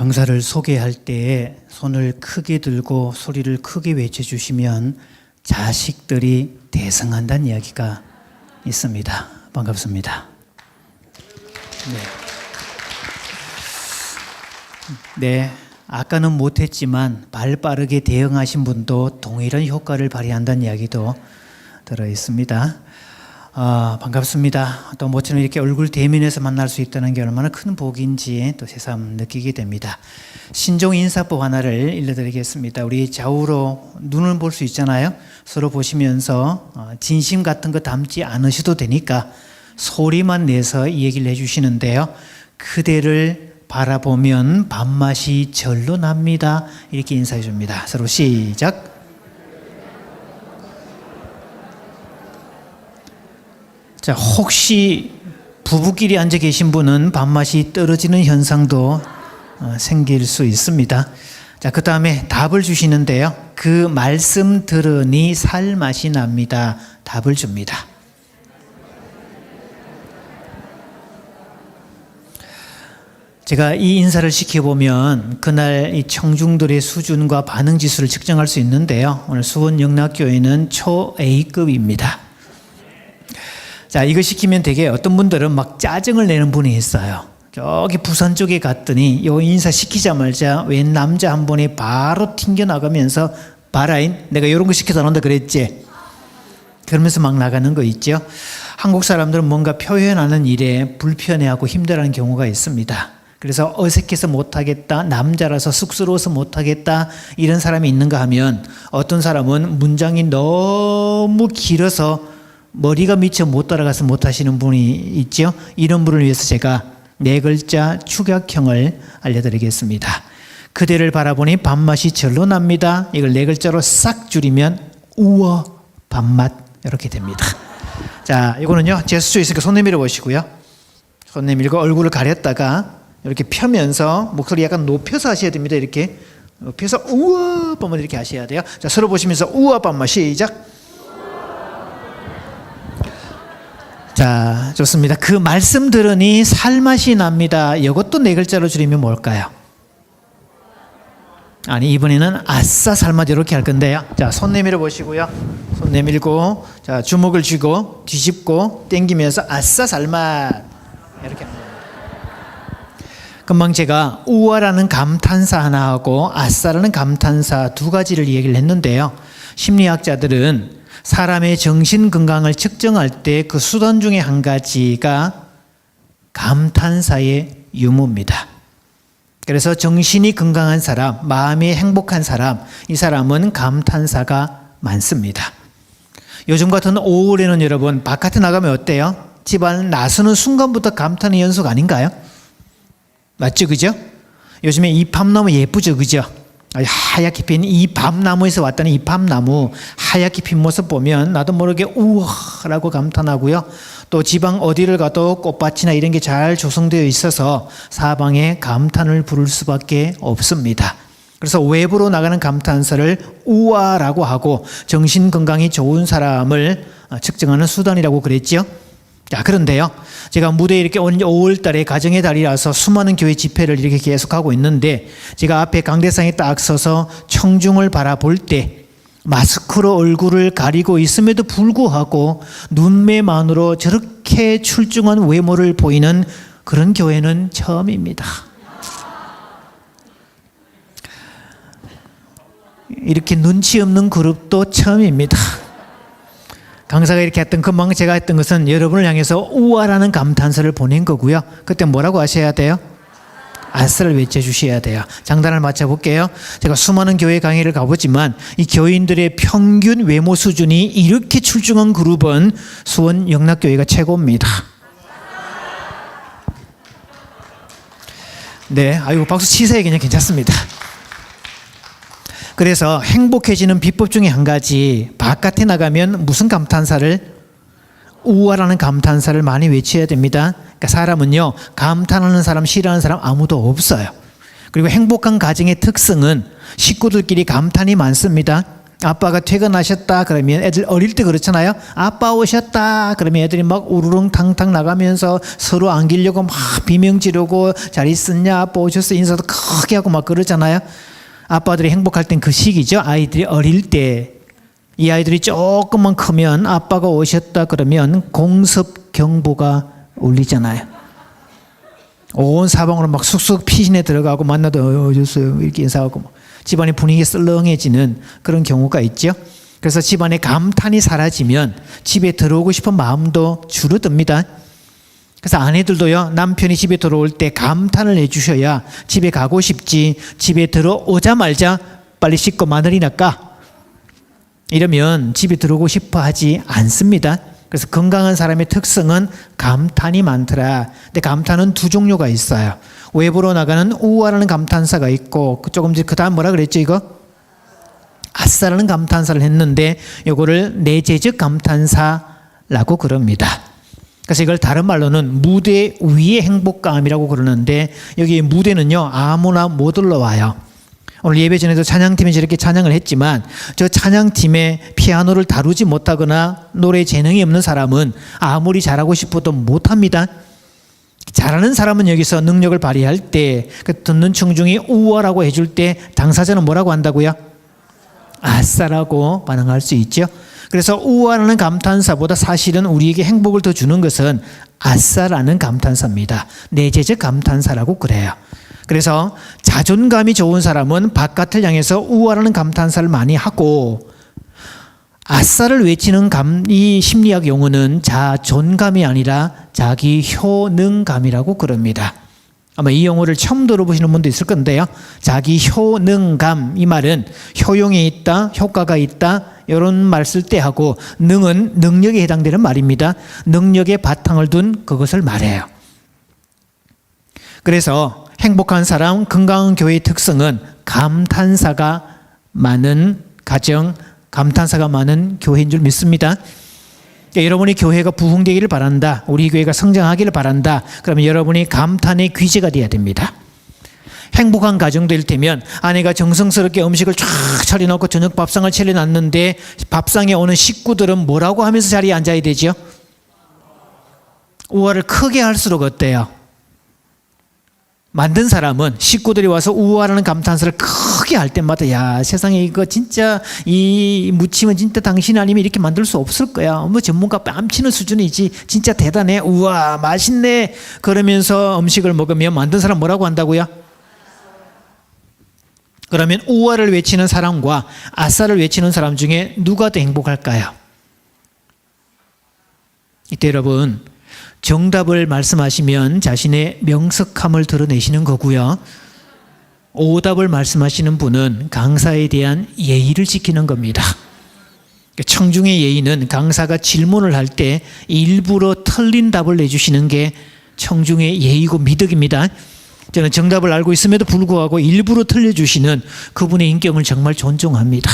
강사를 소개할 때 손을 크게 들고 소리를 크게 외쳐주시면 자식들이 대성한다는 이야기가 있습니다. 반갑습니다. 네, 아까는 못했지만 발 빠르게 대응하신 분도 동일한 효과를 발휘한다는 이야기도 들어 있습니다. 반갑습니다. 또 모처럼 이렇게 얼굴 대면에서 만날 수 있다는 게 얼마나 큰 복인지 또 새삼 느끼게 됩니다. 신종 인사법 하나를 일러드리겠습니다. 우리 좌우로 눈을 볼 수 있잖아요. 서로 보시면서 진심 같은 거 담지 않으셔도 되니까 소리만 내서 이 얘기를 해주시는데요. 그대를 바라보면 밥맛이 절로 납니다. 이렇게 인사해 줍니다. 서로 시작. 자, 혹시 부부끼리 앉아 계신 분은 밥맛이 떨어지는 현상도 생길 수 있습니다. 자, 그 다음에 답을 주시는데요. 그 말씀 들으니 살맛이 납니다. 답을 줍니다. 제가 이 인사를 시켜보면 그날 이 청중들의 수준과 반응 지수를 측정할 수 있는데요. 오늘 수원영락교회는 초 A급입니다. 자, 이거 시키면 되게 어떤 분들은 막 짜증을 내는 분이 있어요. 저기 부산 쪽에 갔더니 이 인사 시키자마자 웬 남자 한 분이 바로 튕겨나가면서 봐라인 내가 이런 거 시켜서 안 한다 그랬지. 그러면서 막 나가는 거 있죠. 한국 사람들은 뭔가 표현하는 일에 불편해하고 힘들어하는 경우가 있습니다. 그래서 어색해서 못하겠다, 남자라서 쑥스러워서 못하겠다 이런 사람이 있는가 하면 어떤 사람은 문장이 너무 길어서 머리가 미쳐 못 따라가서 못하시는 분이 있죠. 이런 분을 위해서 제가 4글자 축약형을 알려드리겠습니다. 그대를 바라보니 밥맛이 절로 납니다. 이걸 4글자로 싹 줄이면 우와 밥맛 이렇게 됩니다. 자, 이거는요 제스처 있으니까 손 내밀어 보시고요. 손 내밀고 얼굴을 가렸다가 이렇게 펴면서 목소리 약간 높여서 하셔야 됩니다. 이렇게 높여서 우와 밥맛 이렇게 하셔야 돼요. 자, 서로 보시면서 우와 밥맛 시작. 자, 좋습니다. 그 말씀 들으니 살맛이 납니다. 이것도 4글자로 줄이면 뭘까요? 아니, 이번에는 아싸 살맛 이렇게 할 건데요. 자, 손 내밀어 보시고요. 손 내밀고, 자, 주먹을 쥐고 뒤집고 당기면서 아싸 살맛 이렇게 합니다. 금방 제가 우와라는 감탄사 하나 하고 아싸라는 감탄사 2가지를 얘기를 했는데요. 심리학자들은 사람의 정신 건강을 측정할 때 그 수단 중에 한 가지가 감탄사의 유무입니다. 그래서 정신이 건강한 사람, 마음이 행복한 사람, 이 사람은 감탄사가 많습니다. 요즘 같은 5월에는 여러분 바깥에 나가면 어때요? 집안 나서는 순간부터 감탄의 연속 아닌가요? 맞죠, 그죠? 요즘에 이 팜나무 예쁘죠, 그죠? 하얗게 핀 이 밤나무에서 왔다는 이 밤나무 하얗게 핀 모습 보면 나도 모르게 우와라고 감탄하고요. 또 지방 어디를 가도 꽃밭이나 이런 게 잘 조성되어 있어서 사방에 감탄을 부를 수밖에 없습니다. 그래서 외부로 나가는 감탄사를 우와라고 하고 정신 건강이 좋은 사람을 측정하는 수단이라고 그랬죠. 자, 그런데요, 제가 무대에 이렇게 온 5월 달에 가정의 달이라서 수많은 교회 집회를 이렇게 계속하고 있는데 제가 앞에 강대상에 딱 서서 청중을 바라볼 때 마스크로 얼굴을 가리고 있음에도 불구하고 눈매만으로 저렇게 출중한 외모를 보이는 그런 교회는 처음입니다. 이렇게 눈치 없는 그룹도 처음입니다. 강사가 이렇게 했던 금방 제가 했던 것은 여러분을 향해서 우와라는 감탄사를 보낸 거고요. 그때 뭐라고 하셔야 돼요? 아싸를 외쳐주셔야 돼요. 장단을 맞춰볼게요. 제가 수많은 교회 강의를 가보지만 이 교인들의 평균 외모 수준이 이렇게 출중한 그룹은 수원 영락교회가 최고입니다. 네, 아이고 박수 치세요. 그냥 괜찮습니다. 그래서 행복해지는 비법 중에 한 가지, 바깥에 나가면 무슨 감탄사를? 우와라는 감탄사를 많이 외쳐야 됩니다. 그러니까 사람은요, 감탄하는 사람, 싫어하는 사람 아무도 없어요. 그리고 행복한 가정의 특성은 식구들끼리 감탄이 많습니다. 아빠가 퇴근하셨다 그러면 애들 어릴 때 그렇잖아요. 아빠 오셨다 그러면 애들이 막 우르릉탕탕 나가면서 서로 안기려고 막 비명 지르고 잘 있었냐, 아빠 오셨어 인사도 크게 하고 막 그러잖아요. 아빠들이 행복할 땐 그 시기죠. 아이들이 어릴 때. 이 아이들이 조금만 크면 아빠가 오셨다 그러면 공습 경보가 울리잖아요. 온 사방으로 막 쑥쑥 피신해 들어가고 만나도 오셨어요 이렇게 인사하고 집안의 분위기가 썰렁해지는 그런 경우가 있죠. 그래서 집안의 감탄이 사라지면 집에 들어오고 싶은 마음도 줄어듭니다. 그래서 아내들도요, 남편이 집에 들어올 때 감탄을 해주셔야 집에 가고 싶지, 집에 들어오자마자 빨리 씻고 마늘이나 까 이러면 집에 들어오고 싶어 하지 않습니다. 그래서 건강한 사람의 특성은 감탄이 많더라. 근데 감탄은 두 종류가 있어요. 외부로 나가는 우와라는 감탄사가 있고, 조금 전 그 다음 뭐라 그랬죠 이거? 아싸라는 감탄사를 했는데 요거를 내재적 감탄사라고 그럽니다. 그래서 이걸 다른 말로는 무대 위의 행복감이라고 그러는데, 여기 무대는요 아무나 못 올라와요. 오늘 예배 전에도 찬양팀이 저렇게 찬양을 했지만, 저 찬양팀의 피아노를 다루지 못하거나 노래 재능이 없는 사람은 아무리 잘하고 싶어도 못합니다. 잘하는 사람은 여기서 능력을 발휘할 때, 듣는 청중이 우와라고 해줄 때 당사자는 뭐라고 한다고요? 아싸라고 반응할 수 있죠. 그래서 우와라는 감탄사보다 사실은 우리에게 행복을 더 주는 것은 아싸라는 감탄사입니다. 내재적 감탄사라고 그래요. 그래서 자존감이 좋은 사람은 바깥을 향해서 우와라는 감탄사를 많이 하고, 아싸를 외치는 이 심리학 용어는 자존감이 아니라 자기 효능감이라고 그럽니다. 아마 이 용어를 처음 들어보시는 분도 있을 건데요. 자기 효능감, 이 말은 효용이 있다, 효과가 있다 이런 말 쓸 때 하고, 능은 능력에 해당되는 말입니다. 능력의 바탕을 둔 그것을 말해요. 그래서 행복한 사람, 건강한 교회의 특성은 감탄사가 많은 가정, 감탄사가 많은 교회인 줄 믿습니다. 그러니까 여러분이 교회가 부흥되기를 바란다, 우리 교회가 성장하기를 바란다, 그러면 여러분이 감탄의 귀재가 되어야 됩니다. 행복한 가정도 이를테면 아내가 정성스럽게 음식을 쫙 차려놓고 저녁 밥상을 차려놨는데 밥상에 오는 식구들은 뭐라고 하면서 자리에 앉아야 되죠? 우화를 크게 할수록 어때요? 만든 사람은 식구들이 와서 우와라는 감탄사를 크게 할 때마다, 야, 세상에 이거 진짜 이 무침은 진짜 당신 아니면 이렇게 만들 수 없을 거야. 뭐 전문가 뺨치는 수준이지. 진짜 대단해. 우와, 맛있네. 그러면서 음식을 먹으면 만든 사람 뭐라고 한다고요? 그러면 우와를 외치는 사람과 아싸를 외치는 사람 중에 누가 더 행복할까요? 이때 여러분, 정답을 말씀하시면 자신의 명석함을 드러내시는 거고요. 오답을 말씀하시는 분은 강사에 대한 예의를 지키는 겁니다. 청중의 예의는 강사가 질문을 할 때 일부러 틀린 답을 내주시는 게 청중의 예의고 미덕입니다. 저는 정답을 알고 있음에도 불구하고 일부러 틀려주시는 그분의 인격을 정말 존중합니다.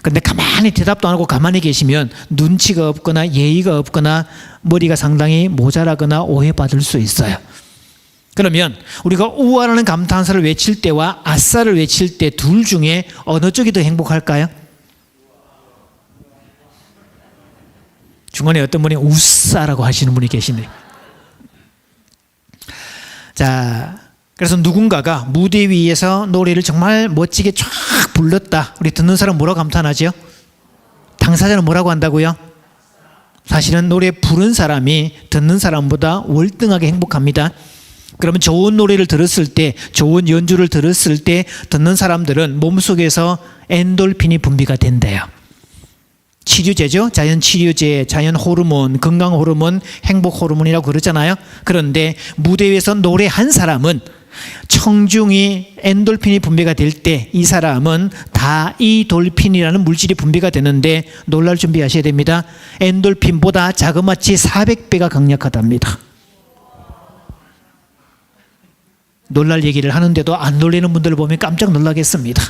그런데 가만히 대답도 안 하고 가만히 계시면 눈치가 없거나 예의가 없거나 머리가 상당히 모자라거나 오해받을 수 있어요. 그러면 우리가 우와라는 감탄사를 외칠 때와 아싸를 외칠 때 둘 중에 어느 쪽이 더 행복할까요? 중간에 어떤 분이 우싸라고 하시는 분이 계시네요. 자, 그래서 누군가가 무대 위에서 노래를 정말 멋지게 쫙 불렀다. 우리 듣는 사람 뭐라고 감탄하죠? 당사자는 뭐라고 한다고요? 사실은 노래 부른 사람이 듣는 사람보다 월등하게 행복합니다. 그러면 좋은 노래를 들었을 때, 좋은 연주를 들었을 때 듣는 사람들은 몸속에서 엔돌핀이 분비가 된대요. 치료제죠. 자연 치료제, 자연 호르몬, 건강 호르몬, 행복 호르몬이라고 그러잖아요. 그런데 무대 위에서 노래 한 사람은 청중이 엔돌핀이 분비가 될 때 이 사람은 다이돌핀이라는 물질이 분비가 되는데 놀랄 준비하셔야 됩니다. 엔돌핀보다 자그마치 400배가 강력하답니다. 놀랄 얘기를 하는데도 안 놀라는 분들을 보면 깜짝 놀라겠습니다.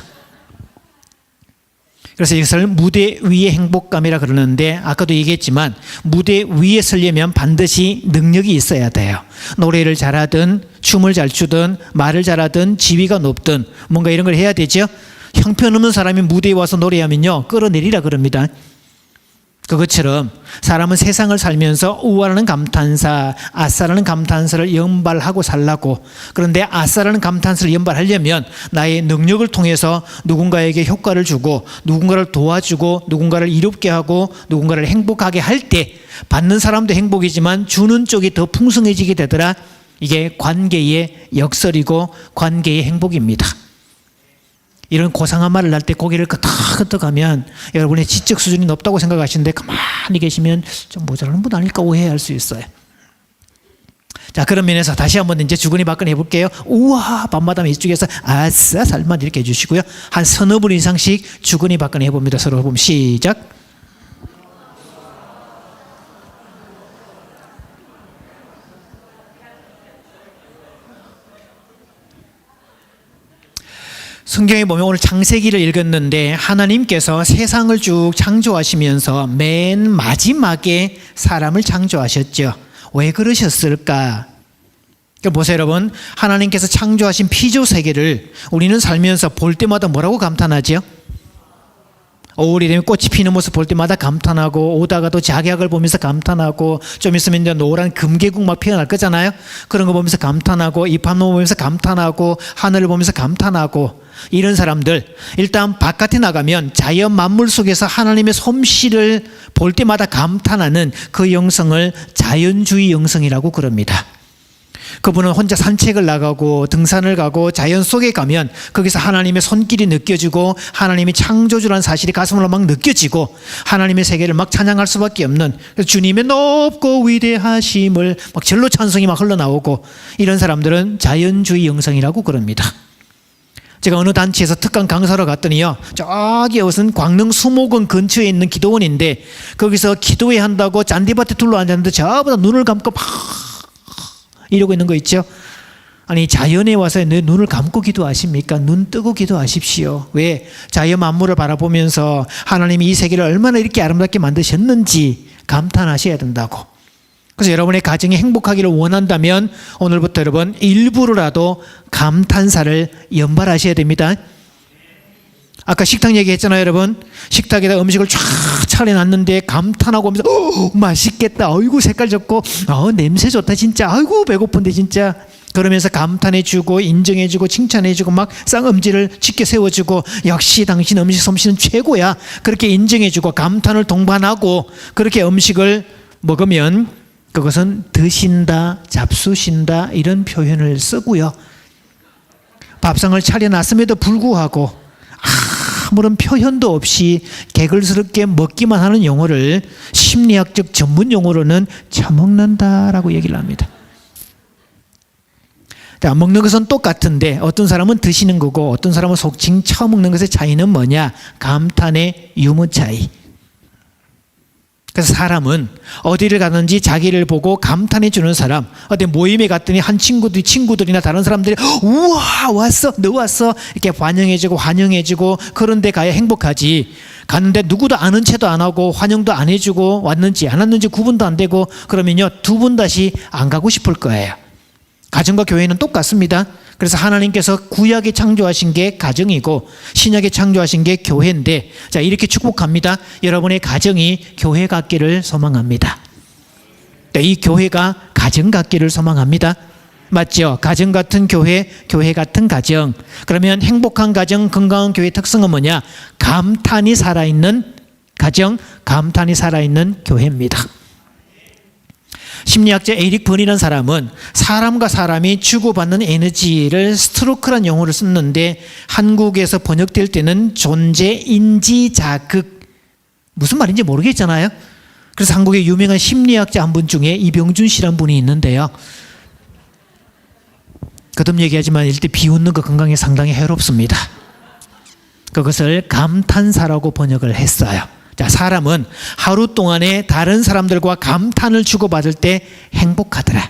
그래서 이것을 무대 위의 행복감이라 그러는데, 아까도 얘기했지만 무대 위에 서려면 반드시 능력이 있어야 돼요. 노래를 잘하든 춤을 잘 추든 말을 잘하든 지위가 높든 뭔가 이런 걸 해야 되죠. 형편없는 사람이 무대에 와서 노래하면요, 끌어내리라 그럽니다. 그것처럼 사람은 세상을 살면서 우아라는 감탄사, 아싸라는 감탄사를 연발하고 살라고. 그런데 아싸라는 감탄사를 연발하려면 나의 능력을 통해서 누군가에게 효과를 주고, 누군가를 도와주고, 누군가를 이롭게 하고, 누군가를 행복하게 할 때 받는 사람도 행복이지만 주는 쪽이 더 풍성해지게 되더라. 이게 관계의 역설이고 관계의 행복입니다. 이런 고상한 말을 할 때 고개를 끄덕끄덕하면 여러분의 지적 수준이 높다고 생각하시는데 가만히 계시면 좀 모자라는 분 아닐까 오해할 수 있어요. 자, 그런 면에서 다시 한번 이제 주거니 받거니 해볼게요. 우와, 밤마다 이쪽에서 아싸 살만 이렇게 해주시고요. 한 서너 분 이상씩 주거니 받거니 해봅니다. 서로 해보면 시작. 성경에 보면 오늘 창세기를 읽었는데 하나님께서 세상을 쭉 창조하시면서 맨 마지막에 사람을 창조하셨죠. 왜 그러셨을까? 보세요 여러분, 하나님께서 창조하신 피조 세계를 우리는 살면서 볼 때마다 뭐라고 감탄하죠? 오울이 되면 꽃이 피는 모습 볼 때마다 감탄하고, 오다가 또 작약을 보면서 감탄하고, 좀 있으면 이제 노란 금계국 막 피어날 거잖아요. 그런 거 보면서 감탄하고, 이파노 보면서 감탄하고, 하늘을 보면서 감탄하고. 이런 사람들, 일단 바깥에 나가면 자연 만물 속에서 하나님의 솜씨를 볼 때마다 감탄하는 그 영성을 자연주의 영성이라고 그럽니다. 그분은 혼자 산책을 나가고 등산을 가고 자연 속에 가면 거기서 하나님의 손길이 느껴지고 하나님이 창조주라는 사실이 가슴으로 막 느껴지고 하나님의 세계를 막 찬양할 수밖에 없는, 주님의 높고 위대하심을 막 절로 찬송이 막 흘러나오고, 이런 사람들은 자연주의 영성이라고 그럽니다. 제가 어느 단체에서 특강 강사로 갔더니요, 저기 무슨 광릉 수목원 근처에 있는 기도원인데 거기서 기도회 한다고 잔디밭에 둘러앉았는데 저보다 눈을 감고 막 이러고 있는 거 있죠. 아니, 자연에 와서 내 눈을 감고 기도하십니까? 눈 뜨고 기도하십시오. 왜? 자연 만물을 바라보면서 하나님이 이 세계를 얼마나 이렇게 아름답게 만드셨는지 감탄하셔야 된다고. 그래서 여러분의 가정이 행복하기를 원한다면 오늘부터 여러분 일부러라도 감탄사를 연발하셔야 됩니다. 아까 식탁 얘기했잖아요 여러분. 식탁에다 음식을 쫙 차려놨는데 감탄하고 하면서 맛있겠다, 아이고 색깔 좋고, 냄새 좋다 진짜, 아이고 배고픈데 진짜, 그러면서 감탄해주고 인정해주고 칭찬해주고 막 쌍엄지를 짙게 세워주고, 역시 당신 음식 솜씨는 최고야, 그렇게 인정해주고 감탄을 동반하고 그렇게 음식을 먹으면 그것은 드신다, 잡수신다 이런 표현을 쓰고요. 밥상을 차려놨음에도 불구하고 아무런 표현도 없이 개걸스럽게 먹기만 하는 용어를 심리학적 전문 용어로는 처먹는다라고 얘기를 합니다. 자, 먹는 것은 똑같은데 어떤 사람은 드시는 거고 어떤 사람은 속칭 처먹는 것의 차이는 뭐냐? 감탄의 유무 차이. 그래서 사람은 어디를 가든지 자기를 보고 감탄해 주는 사람, 어디 모임에 갔더니 한 친구들이나 다른 사람들이 우와 왔어, 너 왔어 이렇게 환영해주고 환영해주고, 그런 데 가야 행복하지. 갔는데 누구도 아는 체도 안 하고 환영도 안 해주고 왔는지 안 왔는지 구분도 안 되고 그러면요, 두 번 다시 안 가고 싶을 거예요. 가정과 교회는 똑같습니다. 그래서 하나님께서 구약에 창조하신 게 가정이고 신약에 창조하신 게 교회인데, 자, 이렇게 축복합니다. 여러분의 가정이 교회 같기를 소망합니다. 이 교회가 가정 같기를 소망합니다. 맞죠? 가정 같은 교회, 교회 같은 가정. 그러면 행복한 가정, 건강한 교회의 특성은 뭐냐? 감탄이 살아있는 가정, 감탄이 살아있는 교회입니다. 심리학자 에릭 번이라는 사람은 사람과 사람이 주고받는 에너지를 스트로크란 용어를 썼는데 한국에서 번역될 때는 존재 인지 자극, 무슨 말인지 모르겠잖아요. 그래서 한국의 유명한 심리학자 한 분 중에 이병준 씨라는 분이 있는데요, 거듭 얘기하지만 이때 비웃는 거 건강에 상당히 해롭습니다. 그것을 감탄사라고 번역을 했어요. 자, 사람은 하루 동안에 다른 사람들과 감탄을 주고받을 때 행복하더라.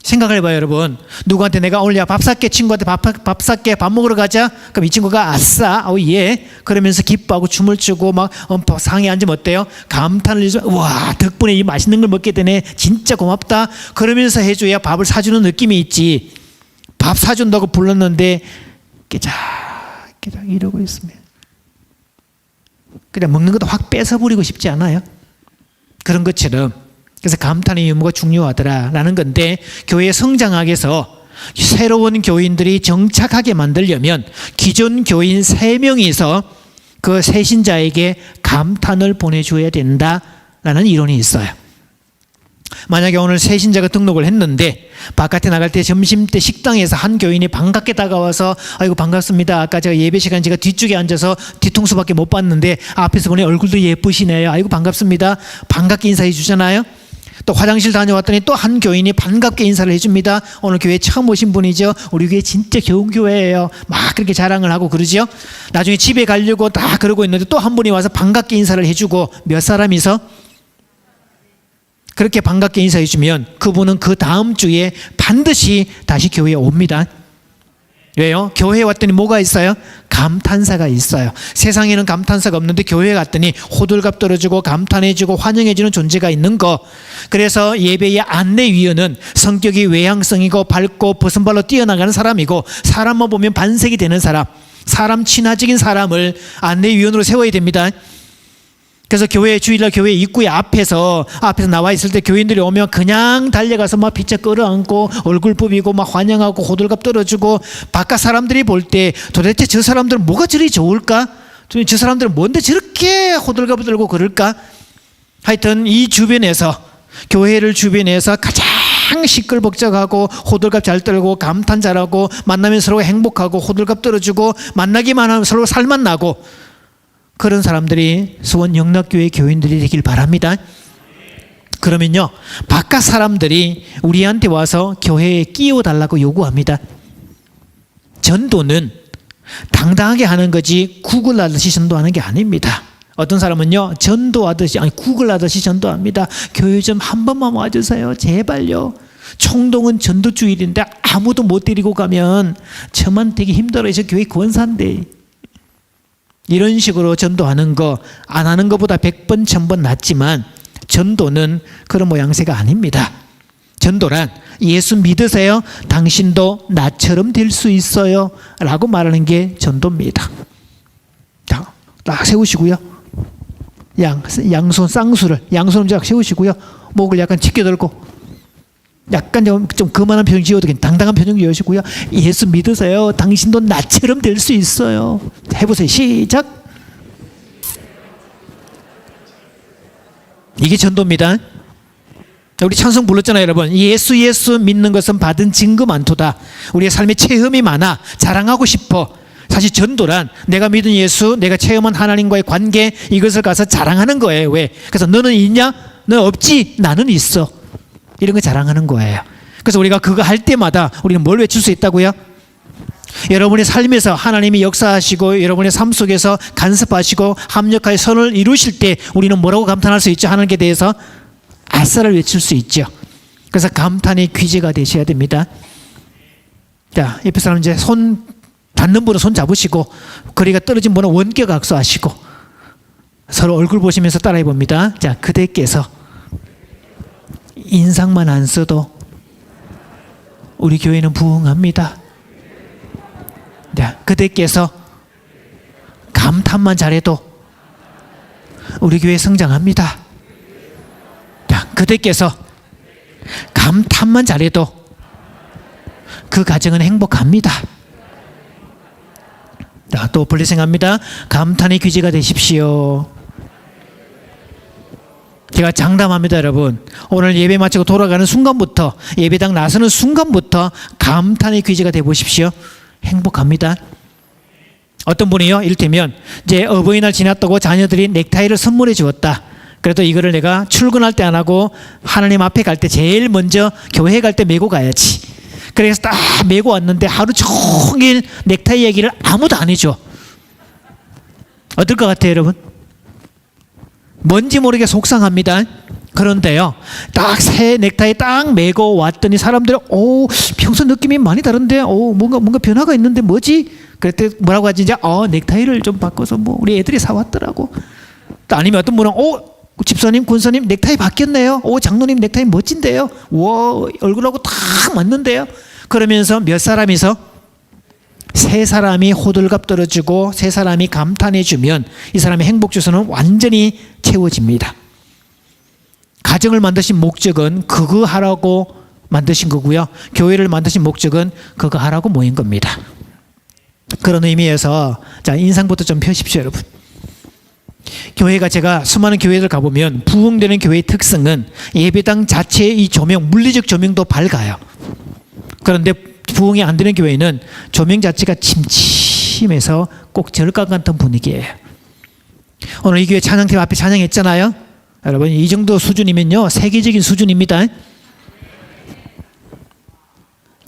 생각을 해봐요 여러분. 누구한테 내가 오늘 야 밥 살게, 친구한테 밥 살게, 밥 먹으러 가자. 그럼 이 친구가 아싸, 예 그러면서 기뻐하고 춤을 추고 막 상에 앉으면 어때요? 감탄을 해서 와 덕분에 이 맛있는 걸 먹게 되네, 진짜 고맙다 그러면서 해줘야 밥을 사주는 느낌이 있지. 밥 사준다고 불렀는데 깨작 이러고 있으면 그냥 먹는 것도 확 뺏어버리고 싶지 않아요? 그런 것처럼. 그래서 감탄의 유무가 중요하더라라는 건데, 교회 성장하기 위해서 새로운 교인들이 정착하게 만들려면 기존 교인 3명이서 그 새신자에게 감탄을 보내줘야 된다라는 이론이 있어요. 만약에 오늘 새신자가 등록을 했는데 바깥에 나갈 때 점심때 식당에서 한 교인이 반갑게 다가와서 아이고 반갑습니다. 아까 제가 예배 시간 제가 뒤쪽에 앉아서 뒤통수밖에 못 봤는데 앞에서 보니 얼굴도 예쁘시네요. 아이고 반갑습니다. 반갑게 인사해 주잖아요. 또 화장실 다녀왔더니 또 한 교인이 반갑게 인사를 해줍니다. 오늘 교회 처음 오신 분이죠. 우리 교회 진짜 좋은 교회예요. 막 그렇게 자랑을 하고 그러죠. 나중에 집에 가려고 다 그러고 있는데 또 한 분이 와서 반갑게 인사를 해주고, 몇 사람이서 그렇게 반갑게 인사해 주면 그분은 그 다음 주에 반드시 다시 교회에 옵니다. 왜요? 교회에 왔더니 뭐가 있어요? 감탄사가 있어요. 세상에는 감탄사가 없는데 교회에 갔더니 호들갑 떨어지고 감탄해주고 환영해주는 존재가 있는 거. 그래서 예배의 안내위원은 성격이 외향성이고 밝고 벗은발로 뛰어나가는 사람이고, 사람만 보면 반색이 되는 사람 친화적인 사람을 안내위원으로 세워야 됩니다. 그래서 주일날 교회 입구에 앞에서 나와 있을 때 교인들이 오면 그냥 달려가서 막 피차 끌어안고 얼굴 부비고 막 환영하고 호들갑 떨어주고, 바깥 사람들이 볼 때 도대체 저 사람들은 뭐가 저리 좋을까? 저 사람들은 뭔데 저렇게 호들갑을 떨고 그럴까? 하여튼 이 주변에서, 교회를 주변에서 가장 시끌벅적하고 호들갑 잘 떨고 감탄 잘하고 만나면 서로 행복하고 호들갑 떨어주고 만나기만 하면 서로 살만 나고, 그런 사람들이 수원 영락교회 교인들이 되길 바랍니다. 그러면요, 바깥 사람들이 우리한테 와서 교회에 끼워달라고 요구합니다. 전도는 당당하게 하는 거지 구글하듯이 전도하는 게 아닙니다. 어떤 사람은요, 전도하듯이, 구글하듯이 전도합니다. 교회 좀 한 번만 와주세요. 제발요. 총동은 전도주일인데 아무도 못 데리고 가면 저만 되게 힘들어요. 저 교회 권사인데. 이런 식으로 전도하는 거, 안 하는 것보다 100번 1000번 낫지만 전도는 그런 모양새가 아닙니다. 전도란 예수 믿으세요? 당신도 나처럼 될 수 있어요 라고 말하는 게 전도입니다. 자, 딱 세우시고요. 양손 쌍수를, 양손을 쫙 세우시고요. 목을 약간 찢겨들고 약간 좀 그만한 표정 지어도 당당한 표정 지으시고요. 예수 믿으세요. 당신도 나처럼 될 수 있어요. 해보세요. 시작. 이게 전도입니다. 우리 찬송 불렀잖아요, 여러분. 예수 믿는 것은 받은 증거 많도다. 우리의 삶에 체험이 많아 자랑하고 싶어. 사실 전도란 내가 믿은 예수, 내가 체험한 하나님과의 관계, 이것을 가서 자랑하는 거예요. 왜? 그래서 너는 있냐? 너 없지? 나는 있어. 이런 거 자랑하는 거예요. 그래서 우리가 그거 할 때마다 우리는 뭘 외칠 수 있다고요? 여러분의 삶에서 하나님이 역사하시고 여러분의 삶 속에서 간섭하시고 합력하여 선을 이루실 때 우리는 뭐라고 감탄할 수 있죠? 하나님께 대해서 아싸를 외칠 수 있죠. 그래서 감탄의 귀재가 되셔야 됩니다. 자, 옆에 사람 이제 손 닿는 분은 손 잡으시고, 거리가 떨어진 분은 원격 악수하시고 서로 얼굴 보시면서 따라해 봅니다. 자, 그대께서 인상만 안 써도 우리 교회는 부흥합니다. 자, 그대께서 감탄만 잘해도 우리 교회 성장합니다. 자, 그대께서 감탄만 잘해도 그 가정은 행복합니다. 자, 또 분리생합니다. 감탄의 귀재가 되십시오. 제가 장담합니다, 여러분. 오늘 예배 마치고 돌아가는 순간부터, 예배당 나서는 순간부터 감탄의 귀재가 돼 보십시오. 행복합니다. 어떤 분이요, 이를테면 이제 어버이날 지났다고 자녀들이 넥타이를 선물해 주었다. 그래도 이거를 내가 출근할 때 안 하고 하나님 앞에 갈 때 제일 먼저 교회 갈 때 메고 가야지. 그래서 딱 메고 왔는데 하루 종일 넥타이 얘기를 아무도 안 해줘. 어떨 것 같아요, 여러분? 뭔지 모르게 속상합니다. 그런데요, 딱 새 넥타이 딱 메고 왔더니 사람들이 평소 느낌이 많이 다른데 뭔가 변화가 있는데 뭐지? 그랬더니 뭐라고 하지? 이제 넥타이를 좀 바꿔서 우리 애들이 사왔더라고. 또 아니면 어떤 분은 집사님, 군사님 넥타이 바뀌었네요. 장로님 넥타이 멋진데요. 와, 얼굴하고 딱 맞는데요. 그러면서 몇 사람이서 세 사람이 호들갑 떨어지고 세 사람이 감탄해주면 이 사람의 행복 주소는 완전히 채워집니다. 가정을 만드신 목적은 그거 하라고 만드신 거고요. 교회를 만드신 목적은 그거 하라고 모인 겁니다. 그런 의미에서 자, 인상부터 좀 펴십시오, 여러분. 교회가 제가 수많은 교회들 가보면 부흥되는 교회의 특성은 예배당 자체의 이 조명, 물리적 조명도 밝아요. 그런데 부흥이 안 되는 교회는 조명 자체가 침침해서 꼭 절간 같은 분위기예요. 오늘 이 교회 찬양팀 앞에 찬양했잖아요. 여러분 이 정도 수준이면요 세계적인 수준입니다.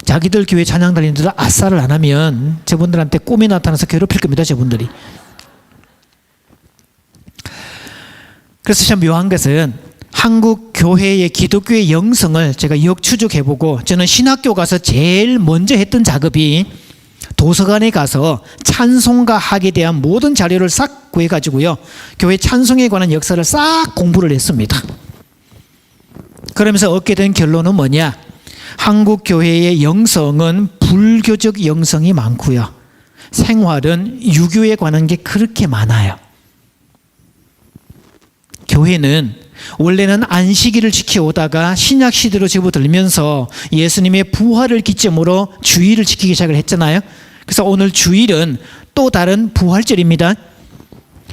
자기들 교회 찬양 다니는데 아싸를 안 하면 저분들한테 꿈이 나타나서 괴롭힐 겁니다. 저분들이. 그래서 참 묘한 것은 한국 교회의 기독교의 영성을 제가 역추적해보고 저는 신학교 가서 제일 먼저 했던 작업이 도서관에 가서 찬송가 학에 대한 모든 자료를 싹 구해가지고요. 교회 찬송에 관한 역사를 싹 공부를 했습니다. 그러면서 얻게 된 결론은 뭐냐? 한국 교회의 영성은 불교적 영성이 많고요. 생활은 유교에 관한 게 그렇게 많아요. 교회는 원래는 안식일을 지켜오다가 신약 시대로 접어들면서 예수님의 부활을 기점으로 주일을 지키기 시작을 했잖아요. 그래서 오늘 주일은 또 다른 부활절입니다.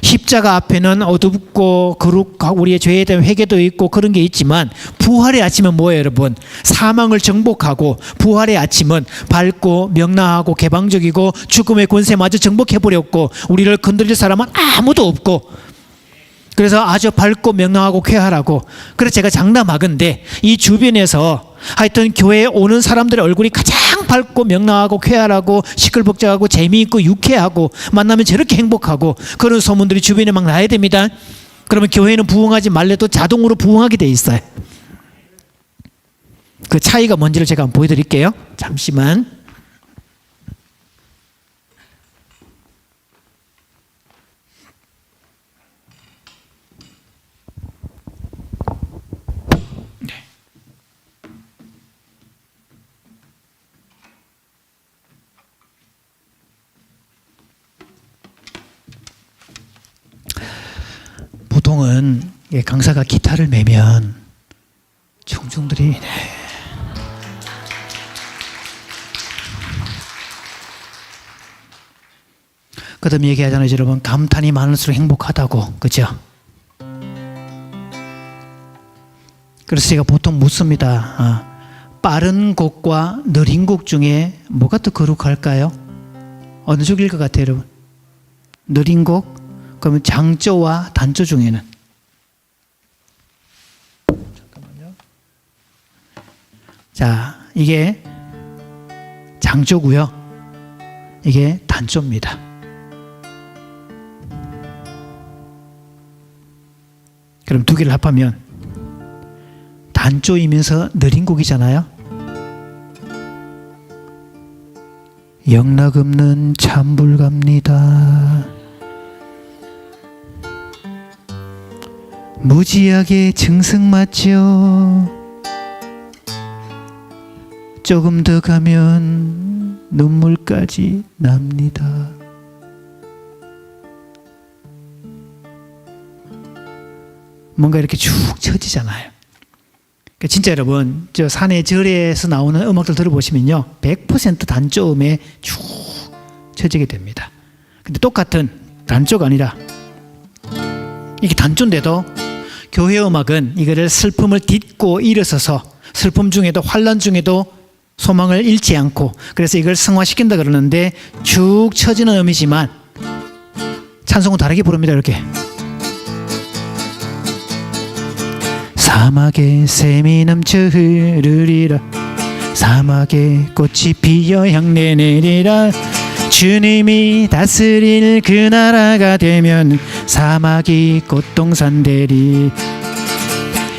십자가 앞에는 어둡고 거룩하고 우리의 죄에 대한 회개도 있고 그런 게 있지만 부활의 아침은 뭐예요, 여러분? 사망을 정복하고 부활의 아침은 밝고 명랑하고 개방적이고 죽음의 권세마저 정복해버렸고 우리를 건드릴 사람은 아무도 없고 그래서 아주 밝고 명랑하고 쾌활하고 그래서 제가 장담하건대 이 주변에서 하여튼 교회에 오는 사람들의 얼굴이 가장 밝고 명랑하고 쾌활하고 시끌벅적하고 재미있고 유쾌하고 만나면 저렇게 행복하고 그런 소문들이 주변에 막 나야 됩니다. 그러면 교회는 부흥하지 말래도 자동으로 부흥하게 돼 있어요. 그 차이가 뭔지를 제가 한번 보여드릴게요. 잠시만. 보통은 강사가 기타를 매면 청중들이 그 다음에 얘기하잖아요. 여러분 감탄이 많을수록 행복하다고. 그죠? 그래서 제가 보통 묻습니다. 빠른 곡과 느린 곡 중에 뭐가 더 거룩할까요? 어느 쪽일 것 같아요, 여러분? 느린 곡? 그러면 장조와 단조 중에는 잠깐만요. 자, 이게 장조고요. 이게 단조입니다. 그럼 두 개를 합하면 단조이면서 느린 곡이잖아요. 영락없는 찬불갑니다. 무지하게 증승맞죠. 조금 더 가면 눈물까지 납니다. 뭔가 이렇게 쭉 쳐지잖아요. 진짜 여러분 저 산의 절에서 나오는 음악들 들어보시면요 100% 단조음에 쭉 쳐지게 됩니다. 근데 똑같은 단조가 아니라 이게 단조인데도 교회 음악은 이거를 슬픔을 딛고 일어서서 슬픔 중에도 환난 중에도 소망을 잃지 않고 그래서 이걸 승화시킨다 그러는데 쭉 쳐지는 음이지만 찬송은 다르게 부릅니다. 이렇게 사막에 샘이 넘쳐 흐르리라 사막에 꽃이 피어 향내 내리라 주님이 다스릴 그 나라가 되면 사막이 꽃동산 되리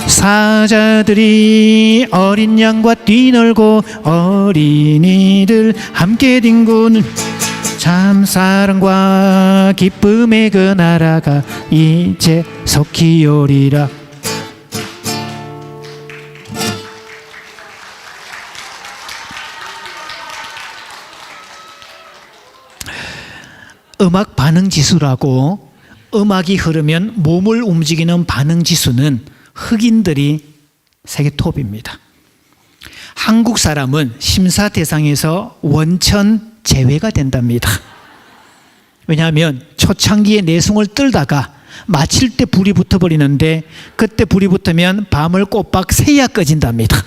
사자들이 어린 양과 뛰놀고 어린이들 함께 뒹구는 참 사랑과 기쁨의 그 나라가 이제 속히 오리라. 음악 반응 지수라고, 음악이 흐르면 몸을 움직이는 반응 지수는 흑인들이 세계 톱입니다. 한국 사람은 심사 대상에서 원천 제외가 된답니다. 왜냐하면 초창기에 내숭을 떨다가 마칠 때 불이 붙어버리는데, 그때 불이 붙으면 밤을 꼬박 새야 꺼진답니다.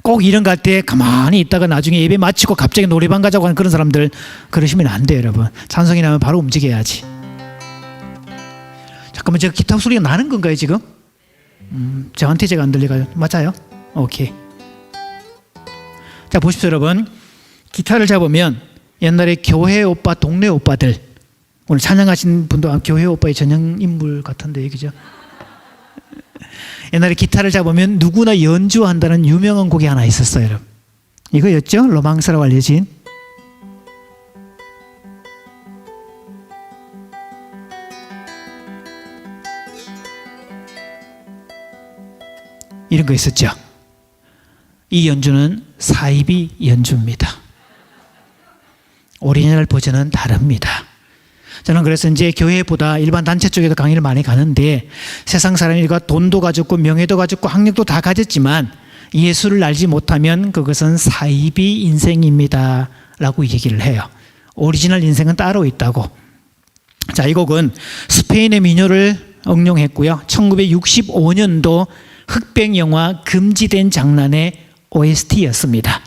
꼭 이런 거 할 때 가만히 있다가 나중에 예배 마치고 갑자기 노래방 가자고 하는 그런 사람들, 그러시면 안 돼요, 여러분. 찬송이 나면 바로 움직여야지. 잠깐만, 제가 기타 소리가 나는 건가요, 지금? 저한테 제가 안 들려가지고. 맞아요? 오케이. 자, 보십시오, 여러분. 기타를 잡으면 옛날에 교회 오빠, 동네 오빠들, 오늘 찬양하신 분도 교회 오빠의 전형인물 같은데, 그죠? 옛날에 기타를 잡으면 누구나 연주한다는 유명한 곡이 하나 있었어요, 여러분. 이거였죠? 로망스라고 알려진. 이런 거 있었죠? 이 연주는 사이비 연주입니다. 오리지널 버전은 다릅니다. 저는 그래서 이제 교회보다 일반 단체 쪽에도 강의를 많이 가는데, 세상 사람이가 돈도 가졌고 명예도 가졌고 학력도 다 가졌지만 예수를 알지 못하면 그것은 사이비 인생입니다 라고 얘기를 해요. 오리지널 인생은 따로 있다고. 자, 이 곡은 스페인의 민요를 응용했고요. 1965년도 흑백 영화 금지된 장난의 OST였습니다.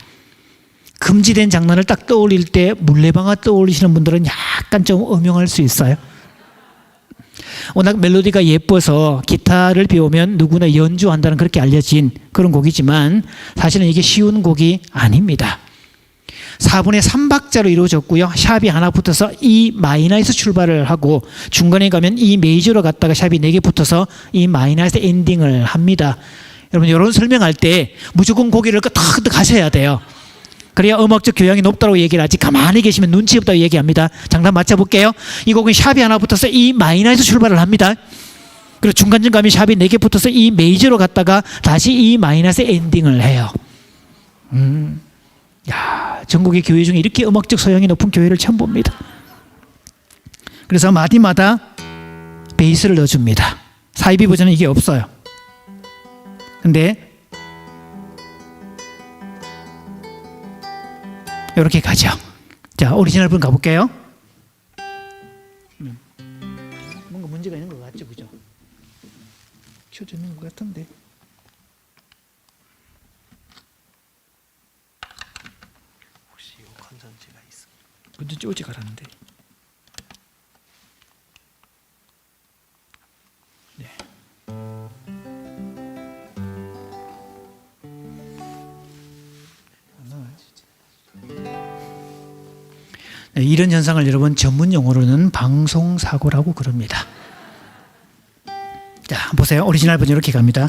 금지된 장난을 딱 떠올릴 때 물레방아 떠올리시는 분들은 약간 좀 음흉할 수 있어요. 워낙 멜로디가 예뻐서 기타를 배우면 누구나 연주한다는 그렇게 알려진 그런 곡이지만 사실은 이게 쉬운 곡이 아닙니다. 4분의 3박자로 이루어졌고요. 샵이 하나 붙어서 E 마이너에서 출발을 하고 중간에 가면 E 메이저로 갔다가 샵이 4개 붙어서 E 마이너에서 엔딩을 합니다. 여러분, 이런 설명할 때 무조건 고개를 끄덕끄덕 가셔야 돼요. 그래야 음악적 교양이 높다고 얘기를 하지, 가만히 계시면 눈치 없다고 얘기합니다. 장단 맞춰볼게요. 이 곡은 샵이 하나 붙어서 E 마이너에서 출발을 합니다. 그리고 중간쯤 가면 샵이 4개 붙어서 E 메이저로 갔다가 다시 E 마이너에서 엔딩을 해요. 야, 전국의 교회 중에 이렇게 음악적 소양이 높은 교회를 처음 봅니다. 그래서 마디마다 베이스를 넣어줍니다. 사이비 버전은 이게 없어요. 근데 이렇게 가죠. 자, 오리지널 분 가볼게요. 뭔가 문제가 있는 것 같죠, 그죠? 켜져 있는 것 같은데. 혹시 이 건전지가 있어? 건전지 어제 갈았는데. 네. 네, 이런 현상을 여러분 전문 용어로는 방송사고라고 그럽니다. 자, 보세요. 오리지널 버전 이렇게 갑니다.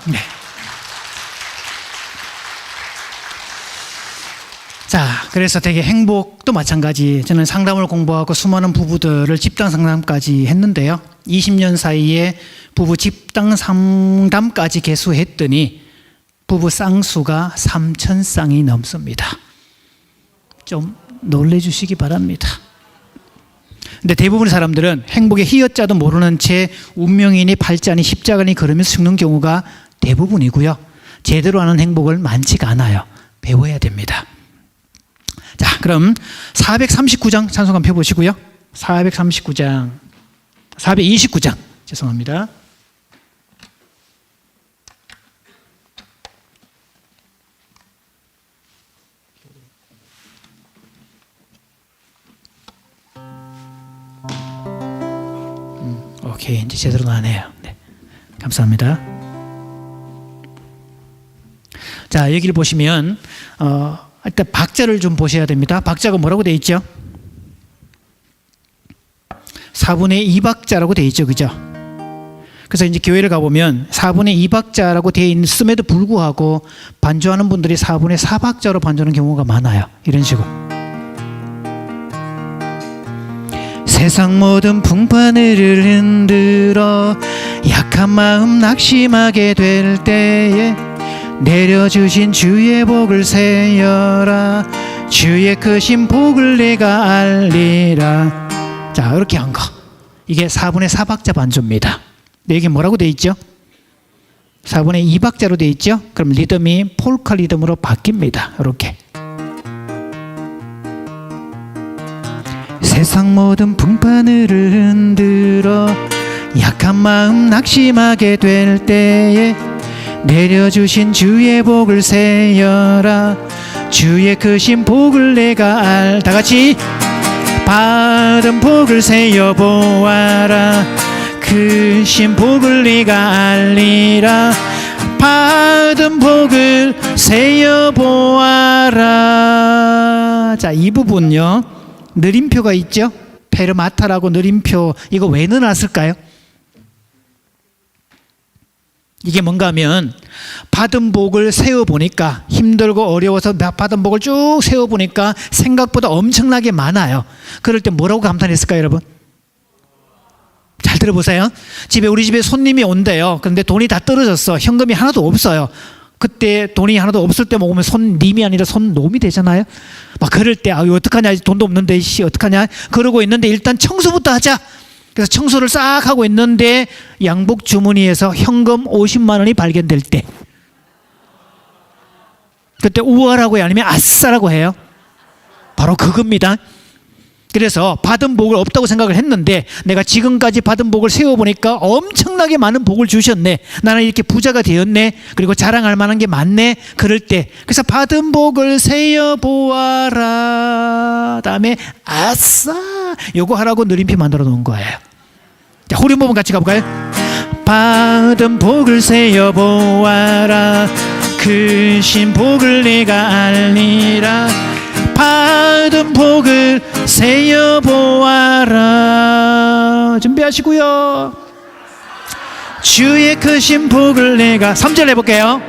네. 자, 그래서 되게 행복도 마찬가지. 저는 상담을 공부하고 수많은 부부들을 집단 상담까지 했는데요. 20년 사이에 부부 집단 상담까지 개수했더니 부부 쌍수가 3,000쌍이 넘습니다. 좀 놀래주시기 바랍니다. 근데 대부분의 사람들은 행복의 희여자도 모르는 채 운명이니 팔자니 십자가니 걸으면서 죽는 경우가 대부분이고요. 제대로 하는 행복을 많지가 않아요. 배워야 됩니다. 자, 그럼 439장 찬송 한번 펴보시고요. 429장, 429장 죄송합니다. 오케이, 이제 제대로 나네요. 네, 감사합니다. 자, 여기를 보시면 일단 박자를 좀 보셔야 됩니다. 박자가 뭐라고 되어 있죠? 4분의 2박자라고 되어 있죠, 그죠? 그래서 이제 교회를 가보면 4분의 2박자라고 되어 있음에도 불구하고 반주하는 분들이 4분의 4박자로 반주하는 경우가 많아요. 이런 식으로. 세상 모든 풍파를 흔들어 약한 마음 낙심하게 될 때에 내려주신 주의 복을 세여라. 주의 크신 복을 내가 알리라. 자, 이렇게 한 거. 이게 4분의 4박자 반주입니다. 근데 이게 뭐라고 돼 있죠? 4분의 2박자로 돼 있죠? 그럼 리듬이 폴카 리듬으로 바뀝니다. 이렇게. 세상 모든 풍파를 흔들어 약한 마음 낙심하게 될 때에 내려주신 주의 복을 세여라. 주의 크신 복을 내가 다같이 받은 복을 세여 보아라. 크신 복을 네가 알리라. 받은 복을 세여 보아라. 자, 이 부분요, 느림표가 있죠? 페르마타라고 느림표. 이거 왜 넣어놨을까요? 이게 뭔가 하면 받은 복을 세어보니까, 힘들고 어려워서 받은 복을 쭉 세어보니까 생각보다 엄청나게 많아요. 그럴 때 뭐라고 감탄했을까요, 여러분? 잘 들어보세요. 우리 집에 손님이 온대요. 그런데 돈이 다 떨어졌어. 현금이 하나도 없어요. 그때 돈이 하나도 없을 때 먹으면 손님이 아니라 손놈이 되잖아요. 막 그럴 때 어떡하냐, 돈도 없는데 어떡하냐 그러고 있는데 일단 청소부터 하자. 그래서 청소를 싹 하고 있는데 양복 주머니에서 현금 50만 원이 발견될 때, 그때 우월하고 해요, 아니면 아싸라고 해요? 바로 그겁니다. 그래서 받은 복을 없다고 생각을 했는데 내가 지금까지 받은 복을 세어보니까 엄청나게 많은 복을 주셨네. 나는 이렇게 부자가 되었네. 그리고 자랑할 만한 게 많네. 그럴 때, 그래서 받은 복을 세어보아라. 다음에 아싸, 요거 하라고 느림표 만들어 놓은 거예요. 자, 호리모범 같이 가볼까요? 받은 복을 세어보아라. 크신 복을 내가 알리라. 받은 복을 세어보아라. 준비하시고요. 주의 크신 복을 내가 3절 해볼게요.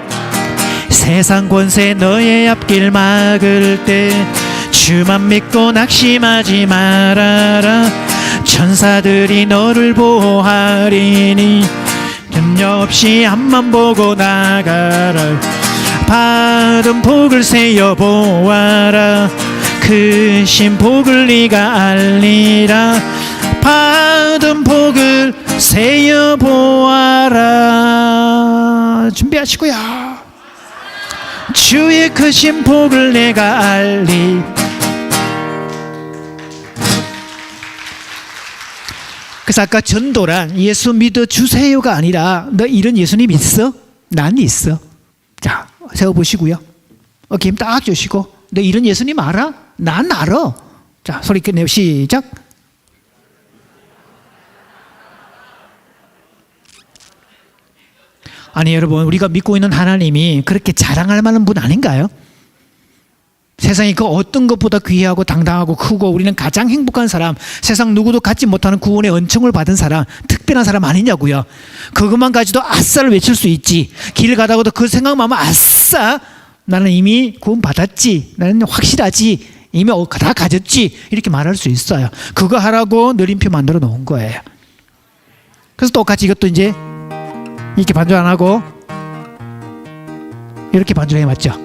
세상 권세 너의 앞길 막을 때 주만 믿고 낙심하지 말아라. 천사들이 너를 보호하리니 염려 없이 앞만 보고 나가라. 받은 복을 세어보아라. 크신 복을 네가 알리라. 받은 복을 세어보아라. 준비하시고요. 주의 크신 복을 내가 알리. 그래서 아까 전도란 예수 믿어주세요가 아니라 너 이런 예수님 있어? 난 있어. 자, 세워보시고요. 어깨 힘 딱 주시고, 너 이런 예수님 알아? 난 알아. 자, 소리 끝내요. 시작. 아니 여러분, 우리가 믿고 있는 하나님이 그렇게 자랑할 만한 분 아닌가요? 세상에 그 어떤 것보다 귀하고 당당하고 크고 우리는 가장 행복한 사람, 세상 누구도 갖지 못하는 구원의 은총을 받은 사람, 특별한 사람 아니냐고요. 그것만 가지도 아싸를 외칠 수 있지. 길 가다가도 그 생각만 하면 아싸, 나는 이미 구원 받았지, 나는 확실하지, 이미 다 가졌지, 이렇게 말할 수 있어요. 그거 하라고 느림표 만들어 놓은 거예요. 그래서 똑같이 이것도 이제 이렇게 반주 안 하고 이렇게 반주해 맞죠?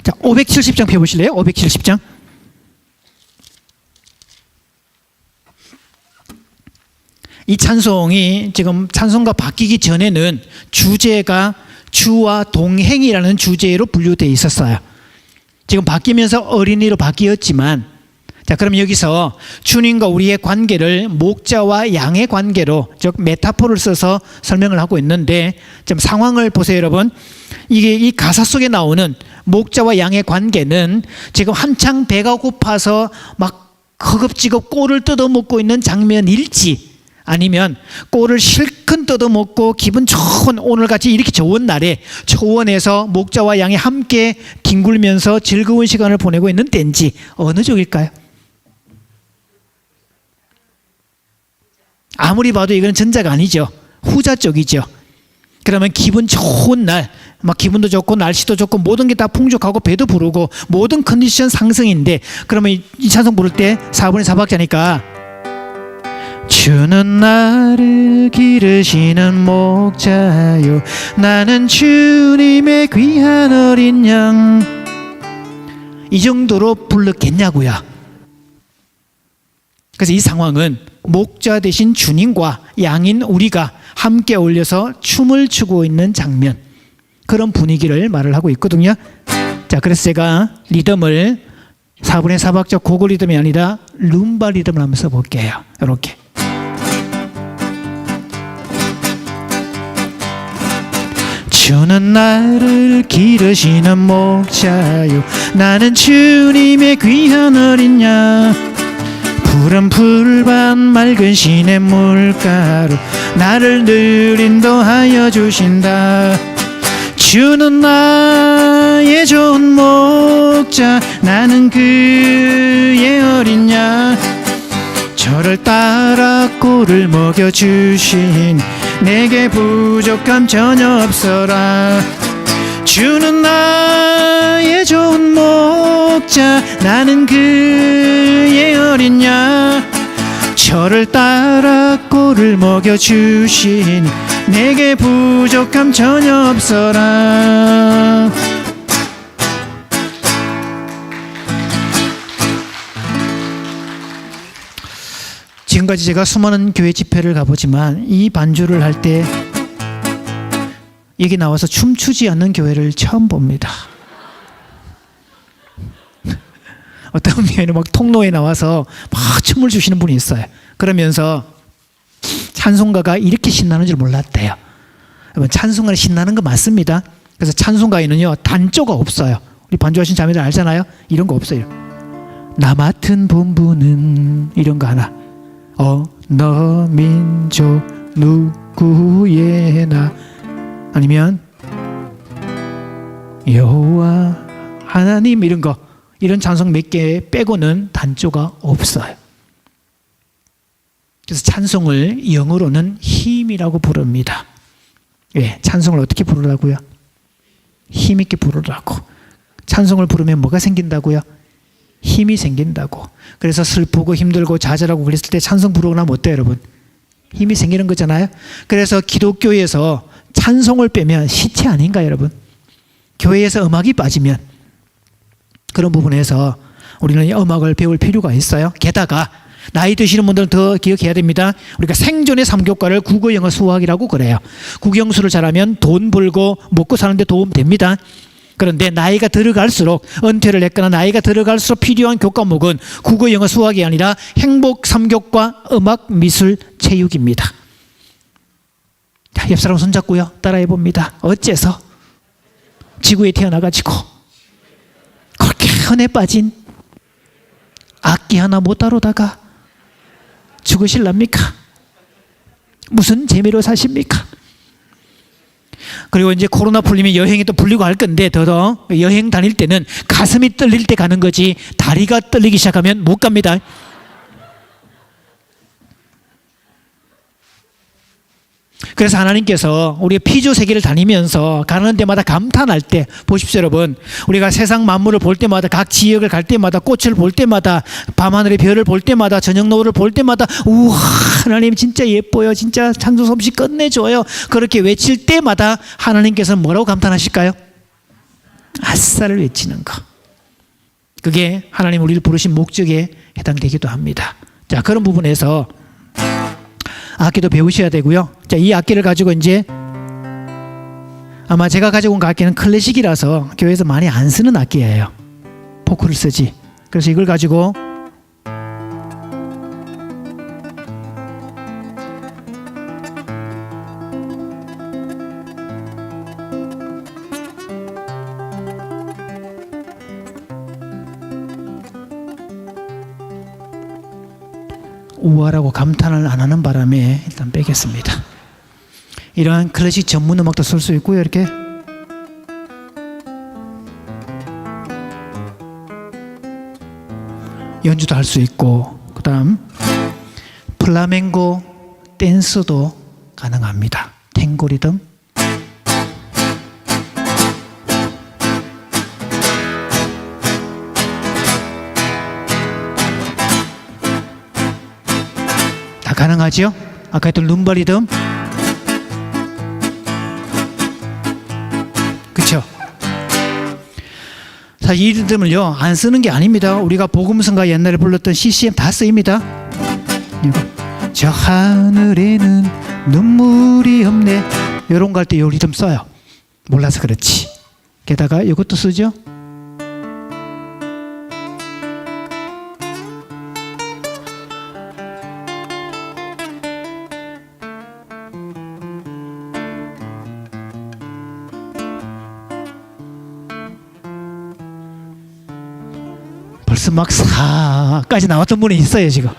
자, 570장 펴보실래요? 570장. 이 찬송이 지금 찬송가 바뀌기 전에는 주제가 주와 동행이라는 주제로 분류되어 있었어요. 지금 바뀌면서 어린이로 바뀌었지만, 자, 그럼 여기서 주님과 우리의 관계를 목자와 양의 관계로, 즉 메타포를 써서 설명을 하고 있는데, 좀 상황을 보세요, 여러분. 이게 이 가사 속에 나오는 목자와 양의 관계는 지금 한창 배가 고파서 막 허겁지겁 꼴을 뜯어먹고 있는 장면일지, 아니면 꼴을 실컷 뜯어먹고 기분 좋은, 오늘같이 이렇게 좋은 날에 초원에서 목자와 양이 함께 뒹굴면서 즐거운 시간을 보내고 있는 때인지, 어느 쪽일까요? 아무리 봐도 이건 전자가 아니죠. 후자 쪽이죠. 그러면 기분 좋은 날, 막 기분도 좋고 날씨도 좋고 모든 게 다 풍족하고 배도 부르고 모든 컨디션 상승인데, 그러면 이 찬송 부를 때 4분의 4박자니까 주는 나를 기르시는 목자요, 나는 주님의 귀한 어린 양, 이 정도로 불렀겠냐고요. 그래서 이 상황은 목자 되신 주님과 양인 우리가 함께 어울려서 춤을 추고 있는 장면, 그런 분위기를 말을 하고 있거든요. 자, 그래서 제가 리듬을 4분의 4박자 고고 리듬이 아니라 룸바 리듬을 한번 써볼게요. 이렇게. 주는 나를 기르시는 목자요, 나는 주님의 귀한 어린 양, 푸른 풀밭 맑은 시냇 물가로 나를 늘 인도하여 주신다. 주는 나의 좋은 목자, 나는 그의 어린 양, 저를 따라 꼴을 먹여주신 내게 부족함 전혀 없어라. 주는 나의 좋은 목자, 나는 그의 어린 양, 저를 따라 꼴을 먹여주신 내게 부족함 전혀 없어라. 지금까지 제가 수많은 교회 집회를 가보지만 이 반주를 할 때 여기 나와서 춤추지 않는 교회를 처음 봅니다. 어떤 교회는 막 통로에 나와서 막 춤을 추시는 분이 있어요. 그러면서 찬송가가 이렇게 신나는 줄 몰랐대요. 여러분, 찬송가는 신나는 거 맞습니다. 그래서 찬송가에는요 단조가 없어요. 우리 반주하신 자매들 알잖아요. 이런 거 없어요. 나 맡은 본부는 이런 거 하나, 어느 민족 누구예나, 아니면 여호와 하나님, 이런 거, 이런 찬송 몇 개 빼고는 단조가 없어요. 그래서 찬송을 영어로는 힘이라고 부릅니다. 왜? 찬송을 어떻게 부르라고요? 힘있게 부르라고. 찬송을 부르면 뭐가 생긴다고요? 힘이 생긴다고. 그래서 슬프고 힘들고 좌절하고 그랬을 때 찬송 부르고 나면 어때요, 여러분? 힘이 생기는 거잖아요. 그래서 기독교에서 찬송을 빼면 시체 아닌가요, 여러분? 교회에서 음악이 빠지면, 그런 부분에서 우리는 음악을 배울 필요가 있어요. 게다가 나이 드시는 분들은 더 기억해야 됩니다. 우리가 생존의 3교과를 국어, 영어, 수학이라고 그래요. 국영수를 잘하면 돈 벌고 먹고 사는데 도움 됩니다. 그런데 나이가 들어갈수록, 은퇴를 했거나 나이가 들어갈수록 필요한 교과목은 국어, 영어, 수학이 아니라 행복 3교과, 음악, 미술, 체육입니다. 자, 옆 사람 손잡고요, 따라해 봅니다. 어째서 지구에 태어나가지고 그렇게 흔해 빠진 악기 하나 못 다루다가 죽으실랍니까? 무슨 재미로 사십니까? 그리고 이제 코로나 풀리면 여행이 또 풀리고 할 건데 더더 여행 다닐 때는 가슴이 떨릴 때 가는 거지 다리가 떨리기 시작하면 못 갑니다. 그래서 하나님께서 우리가 피조 세계를 다니면서 가는 데마다 감탄할 때 보십시오 여러분. 우리가 세상 만물을 볼 때마다 각 지역을 갈 때마다 꽃을 볼 때마다 밤하늘의 별을 볼 때마다 저녁 노을을 볼 때마다 우와 하나님 진짜 예뻐요. 진짜 창조 솜씨 끝내줘요. 그렇게 외칠 때마다 하나님께서는 뭐라고 감탄하실까요? 아싸를 외치는 거. 그게 하나님 우리를 부르신 목적에 해당되기도 합니다. 자, 그런 부분에서 악기도 배우셔야 되고요. 자, 이 악기를 가지고 이제 아마 제가 가지고 온 악기는 클래식이라서 교회에서 많이 안 쓰는 악기예요. 포크를 쓰지. 그래서 이걸 가지고 우아라고 감탄을 안 하는 바람에 일단 빼겠습니다. 이러한 클래식 전문 음악도 쓸 수 있고요. 이렇게 연주도 할 수 있고 그 다음 플라멩고 댄스도 가능합니다. 탱고 리듬. 다 가능하죠? 아까 했던 룸바 리듬. 그쵸? 사실 이 리듬을요 안 쓰는 게 아닙니다. 우리가 복음성가 옛날에 불렀던 CCM 다 쓰입니다. 이거 저 하늘에는 눈물이 없네 이런 거 할 때 이 리듬 써요. 몰라서 그렇지. 게다가 이것도 쓰죠. 벌써 막 4까지 나왔던 분이 있어요 지금.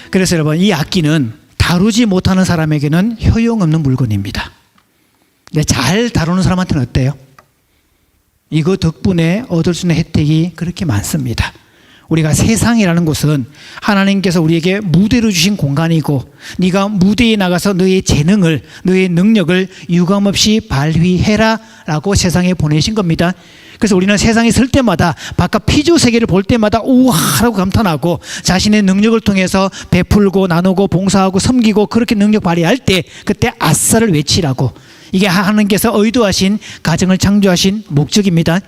그래서 여러분 이 악기는 다루지 못하는 사람에게는 효용없는 물건입니다. 근데 잘 다루는 사람한테는 어때요? 이거 덕분에 얻을 수 있는 혜택이 그렇게 많습니다. 우리가 세상이라는 곳은 하나님께서 우리에게 무대로 주신 공간이고 네가 무대에 나가서 너의 재능을 너의 능력을 유감없이 발휘해라 라고 세상에 보내신 겁니다. 그래서 우리는 세상에 설 때마다 바깥 피조 세계를 볼 때마다 우와라고 감탄하고 자신의 능력을 통해서 베풀고 나누고 봉사하고 섬기고 그렇게 능력 발휘할 때 그때 아싸를 외치라고. 이게 하나님께서 의도하신 가정을 창조하신 목적입니다.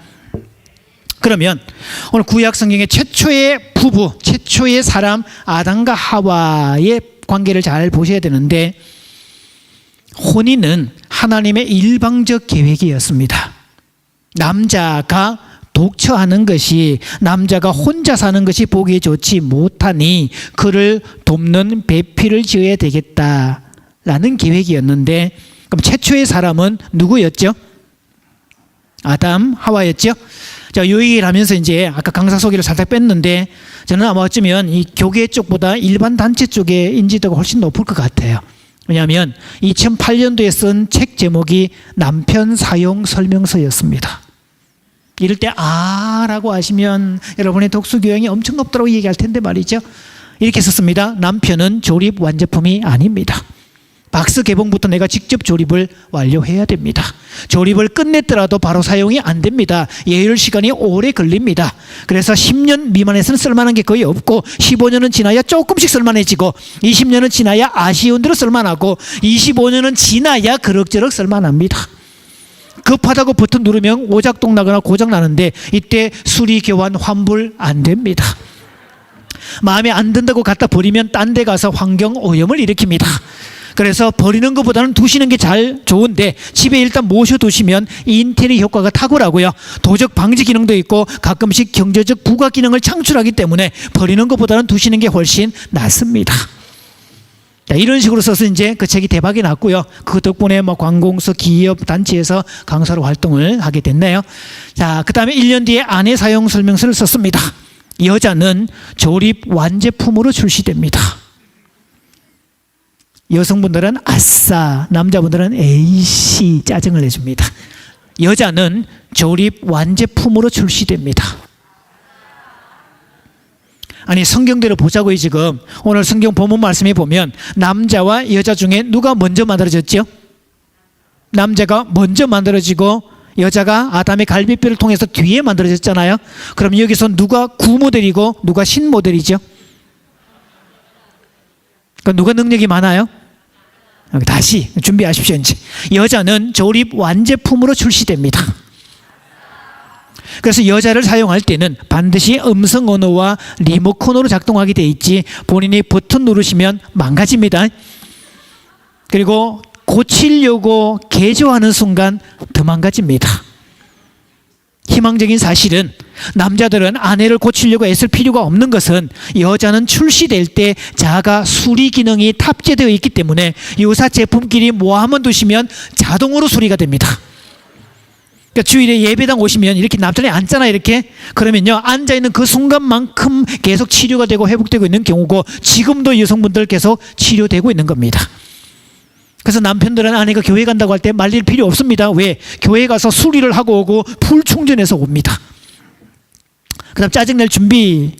그러면 오늘 구약 성경의 최초의 부부, 최초의 사람 아담과 하와의 관계를 잘 보셔야 되는데 혼인은 하나님의 일방적 계획이었습니다. 남자가 독처하는 것이 남자가 혼자 사는 것이 보기에 좋지 못하니 그를 돕는 배필을 지어야 되겠다라는 계획이었는데 그럼 최초의 사람은 누구였죠? 아담, 하와였죠? 자, 요 얘기를 하면서 이제 아까 강사 소개를 살짝 뺐는데 저는 아마 어쩌면 이 교계 쪽보다 일반 단체 쪽의 인지도가 훨씬 높을 것 같아요. 왜냐하면 2008년도에 쓴 책 제목이 남편 사용 설명서였습니다. 이럴 때 라고 하시면 여러분의 독서 교양이 엄청 높다고 얘기할 텐데 말이죠. 이렇게 썼습니다. 남편은 조립 완제품이 아닙니다. 박스 개봉부터 내가 직접 조립을 완료해야 됩니다. 조립을 끝냈더라도 바로 사용이 안 됩니다. 예열 시간이 오래 걸립니다. 그래서 10년 미만에서는 쓸만한 게 거의 없고 15년은 지나야 조금씩 쓸만해지고 20년은 지나야 아쉬운 대로 쓸만하고 25년은 지나야 그럭저럭 쓸만합니다. 급하다고 버튼 누르면 오작동 나거나 고장 나는데 이때 수리 교환 환불 안 됩니다. 마음에 안 든다고 갖다 버리면 딴 데 가서 환경 오염을 일으킵니다. 그래서 버리는 것보다는 두시는 게 잘 좋은데 집에 일단 모셔두시면 인테리어 효과가 탁월하고요. 도적 방지 기능도 있고 가끔씩 경제적 부가 기능을 창출하기 때문에 버리는 것보다는 두시는 게 훨씬 낫습니다. 자, 이런 식으로 써서 이제 그 책이 대박이 났고요. 그 덕분에 뭐 관공서, 기업, 단체에서 강사로 활동을 하게 됐네요. 자, 그 다음에 1년 뒤에 아내 사용 설명서를 썼습니다. 여자는 조립 완제품으로 출시됩니다. 여성분들은 아싸, 남자분들은 에이씨 짜증을 내줍니다. 여자는 조립 완제품으로 출시됩니다. 아니 성경대로 보자고요. 지금 오늘 성경 본문 말씀에 보면 남자와 여자 중에 누가 먼저 만들어졌죠? 남자가 먼저 만들어지고 여자가 아담의 갈비뼈를 통해서 뒤에 만들어졌잖아요. 그럼 여기서 누가 구모델이고 누가 신모델이죠? 그러니까 누가 능력이 많아요? 다시 준비하십시오. 이제 여자는 조립 완제품으로 출시됩니다. 그래서 여자를 사용할 때는 반드시 음성 언어와 리모컨으로 작동하게 돼 있지 본인이 버튼 누르시면 망가집니다. 그리고 고치려고 개조하는 순간 더 망가집니다. 희망적인 사실은 남자들은 아내를 고치려고 애쓸 필요가 없는 것은 여자는 출시될 때 자가 수리 기능이 탑재되어 있기 때문에 유사 제품끼리 모아만 두시면 자동으로 수리가 됩니다. 그러니까 주일에 예배당 오시면 이렇게 남자들이 앉잖아요. 이렇게 그러면요 앉아있는 그 순간만큼 계속 치료가 되고 회복되고 있는 경우고 지금도 여성분들 계속 치료되고 있는 겁니다. 그래서 남편들은 아내가 교회 간다고 할 때 말릴 필요 없습니다. 왜? 교회 가서 수리를 하고 오고 풀 충전해서 옵니다. 그 다음 짜증낼 준비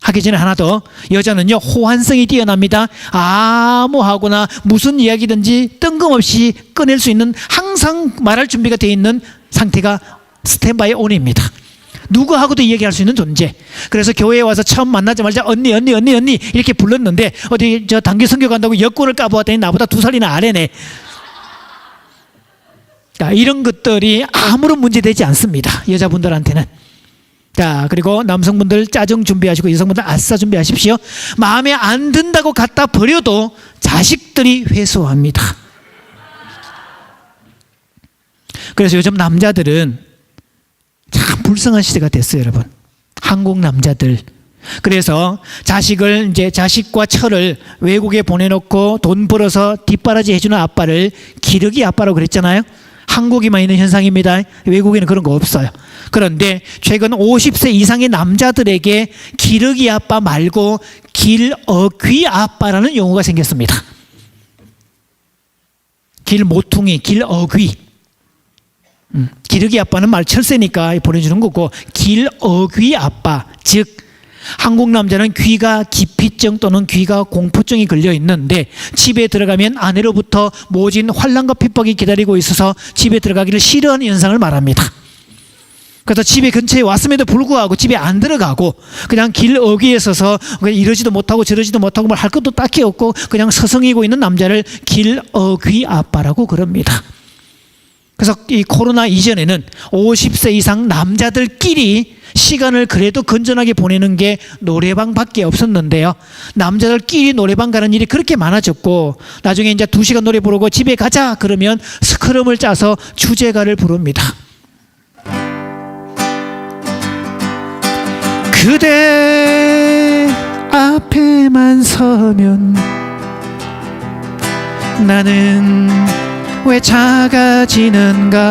하기 전에 하나 더. 여자는요 호환성이 뛰어납니다. 아무하거나 무슨 이야기든지 뜬금없이 꺼낼 수 있는 항상 말할 준비가 되어 있는 상태가 스탠바이 온입니다. 누구하고도 이야기할 수 있는 존재. 그래서 교회에 와서 처음 만나자마자 언니 이렇게 불렀는데 어디 저 단기 선교 간다고 여권을 까보았더니 나보다 2살이나 아래네. 자, 이런 것들이 아무런 문제되지 않습니다. 여자분들한테는. 자, 그리고 남성분들 짜증 준비하시고 여성분들 아싸 준비하십시오. 마음에 안 든다고 갖다 버려도 자식들이 회수합니다. 그래서 요즘 남자들은 참 불쌍한 시대가 됐어요, 여러분. 한국 남자들. 그래서 자식과 철을 외국에 보내놓고 돈 벌어서 뒷바라지 해주는 아빠를 기러기 아빠라고 그랬잖아요. 한국에만 있는 현상입니다. 외국에는 그런 거 없어요. 그런데 최근 50세 이상의 남자들에게 기러기 아빠 말고 길어귀 아빠라는 용어가 생겼습니다. 길모퉁이, 길어귀. 기러기 아빠는 말 철새니까 보내주는 거고 길어귀 아빠, 즉 한국 남자는 귀가 기피증 또는 귀가 공포증이 걸려 있는데 집에 들어가면 아내로부터 모진 환란과 핍박이 기다리고 있어서 집에 들어가기를 싫어하는 현상을 말합니다. 그래서 집에 근처에 왔음에도 불구하고 집에 안 들어가고 그냥 길 어귀에 서서 이러지도 못하고 저러지도 못하고 뭘 할 것도 딱히 없고 그냥 서성이고 있는 남자를 길어귀 아빠라고 그럽니다. 그래서 이 코로나 이전에는 50세 이상 남자들끼리 시간을 그래도 건전하게 보내는 게 노래방밖에 없었는데요. 남자들끼리 노래방 가는 일이 그렇게 많아졌고 나중에 이제 2시간 노래 부르고 집에 가자 그러면 스크럼을 짜서 주제가를 부릅니다. 그대 앞에만 서면 나는 왜 작아지는가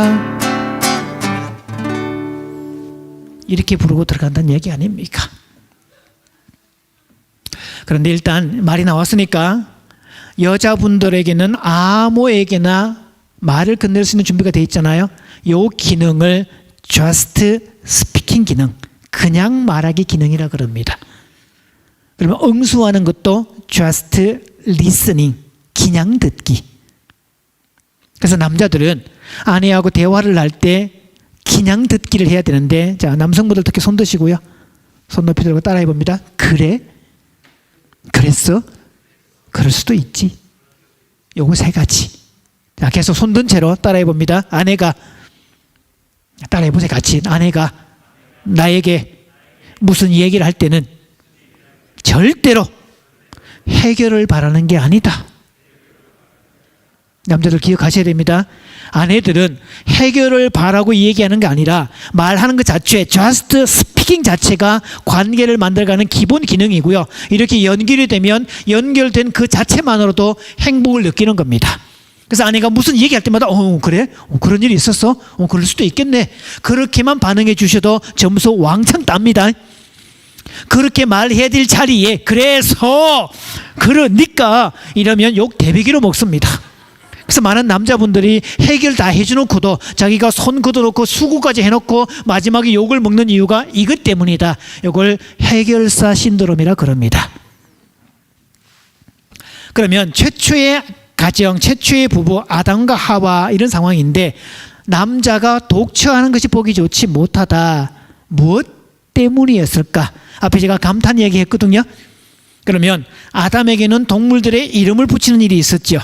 이렇게 부르고 들어간다는 얘기 아닙니까? 그런데 일단 말이 나왔으니까 여자분들에게는 아무에게나 말을 건넬 수 있는 준비가 되어 있잖아요. 이 기능을 just speaking 기능, 그냥 말하기 기능이라 그럽니다. 그러면 응수하는 것도 just listening, 그냥 듣기. 그래서 남자들은 아내하고 대화를 할 때 그냥 듣기를 해야 되는데, 자, 남성분들 특히 손 드시고요. 손 높이 들고 따라해 봅니다. 그래? 그랬어? 그럴 수도 있지. 요거 3가지. 자, 계속 손 든 채로 따라해 봅니다. 아내가, 따라해 보세요. 같이. 아내가 나에게 무슨 얘기를 할 때는 절대로 해결을 바라는 게 아니다. 남자들 기억하셔야 됩니다. 아내들은 해결을 바라고 얘기하는 게 아니라 말하는 것 자체, just speaking 자체가 관계를 만들어가는 기본 기능이고요. 이렇게 연결이 되면 연결된 그 자체만으로도 행복을 느끼는 겁니다. 그래서 아내가 무슨 얘기할 때마다 그래? 그런 일이 있었어? 그럴 수도 있겠네. 그렇게만 반응해 주셔도 점수 왕창 땁니다. 그렇게 말해야 될 자리에 그래서 그러니까 이러면 욕 대비기로 먹습니다. 그래서 많은 남자분들이 해결 다 해주놓고도 자기가 손 걷어놓고 수고까지 해놓고 마지막에 욕을 먹는 이유가 이것 때문이다. 이걸 해결사 신드롬이라 그럽니다. 그러면 최초의 가정, 최초의 부부 아담과 하와 이런 상황인데 남자가 독처하는 것이 보기 좋지 못하다. 무엇 때문이었을까? 앞에 제가 감탄 얘기했거든요. 그러면 아담에게는 동물들의 이름을 붙이는 일이 있었죠.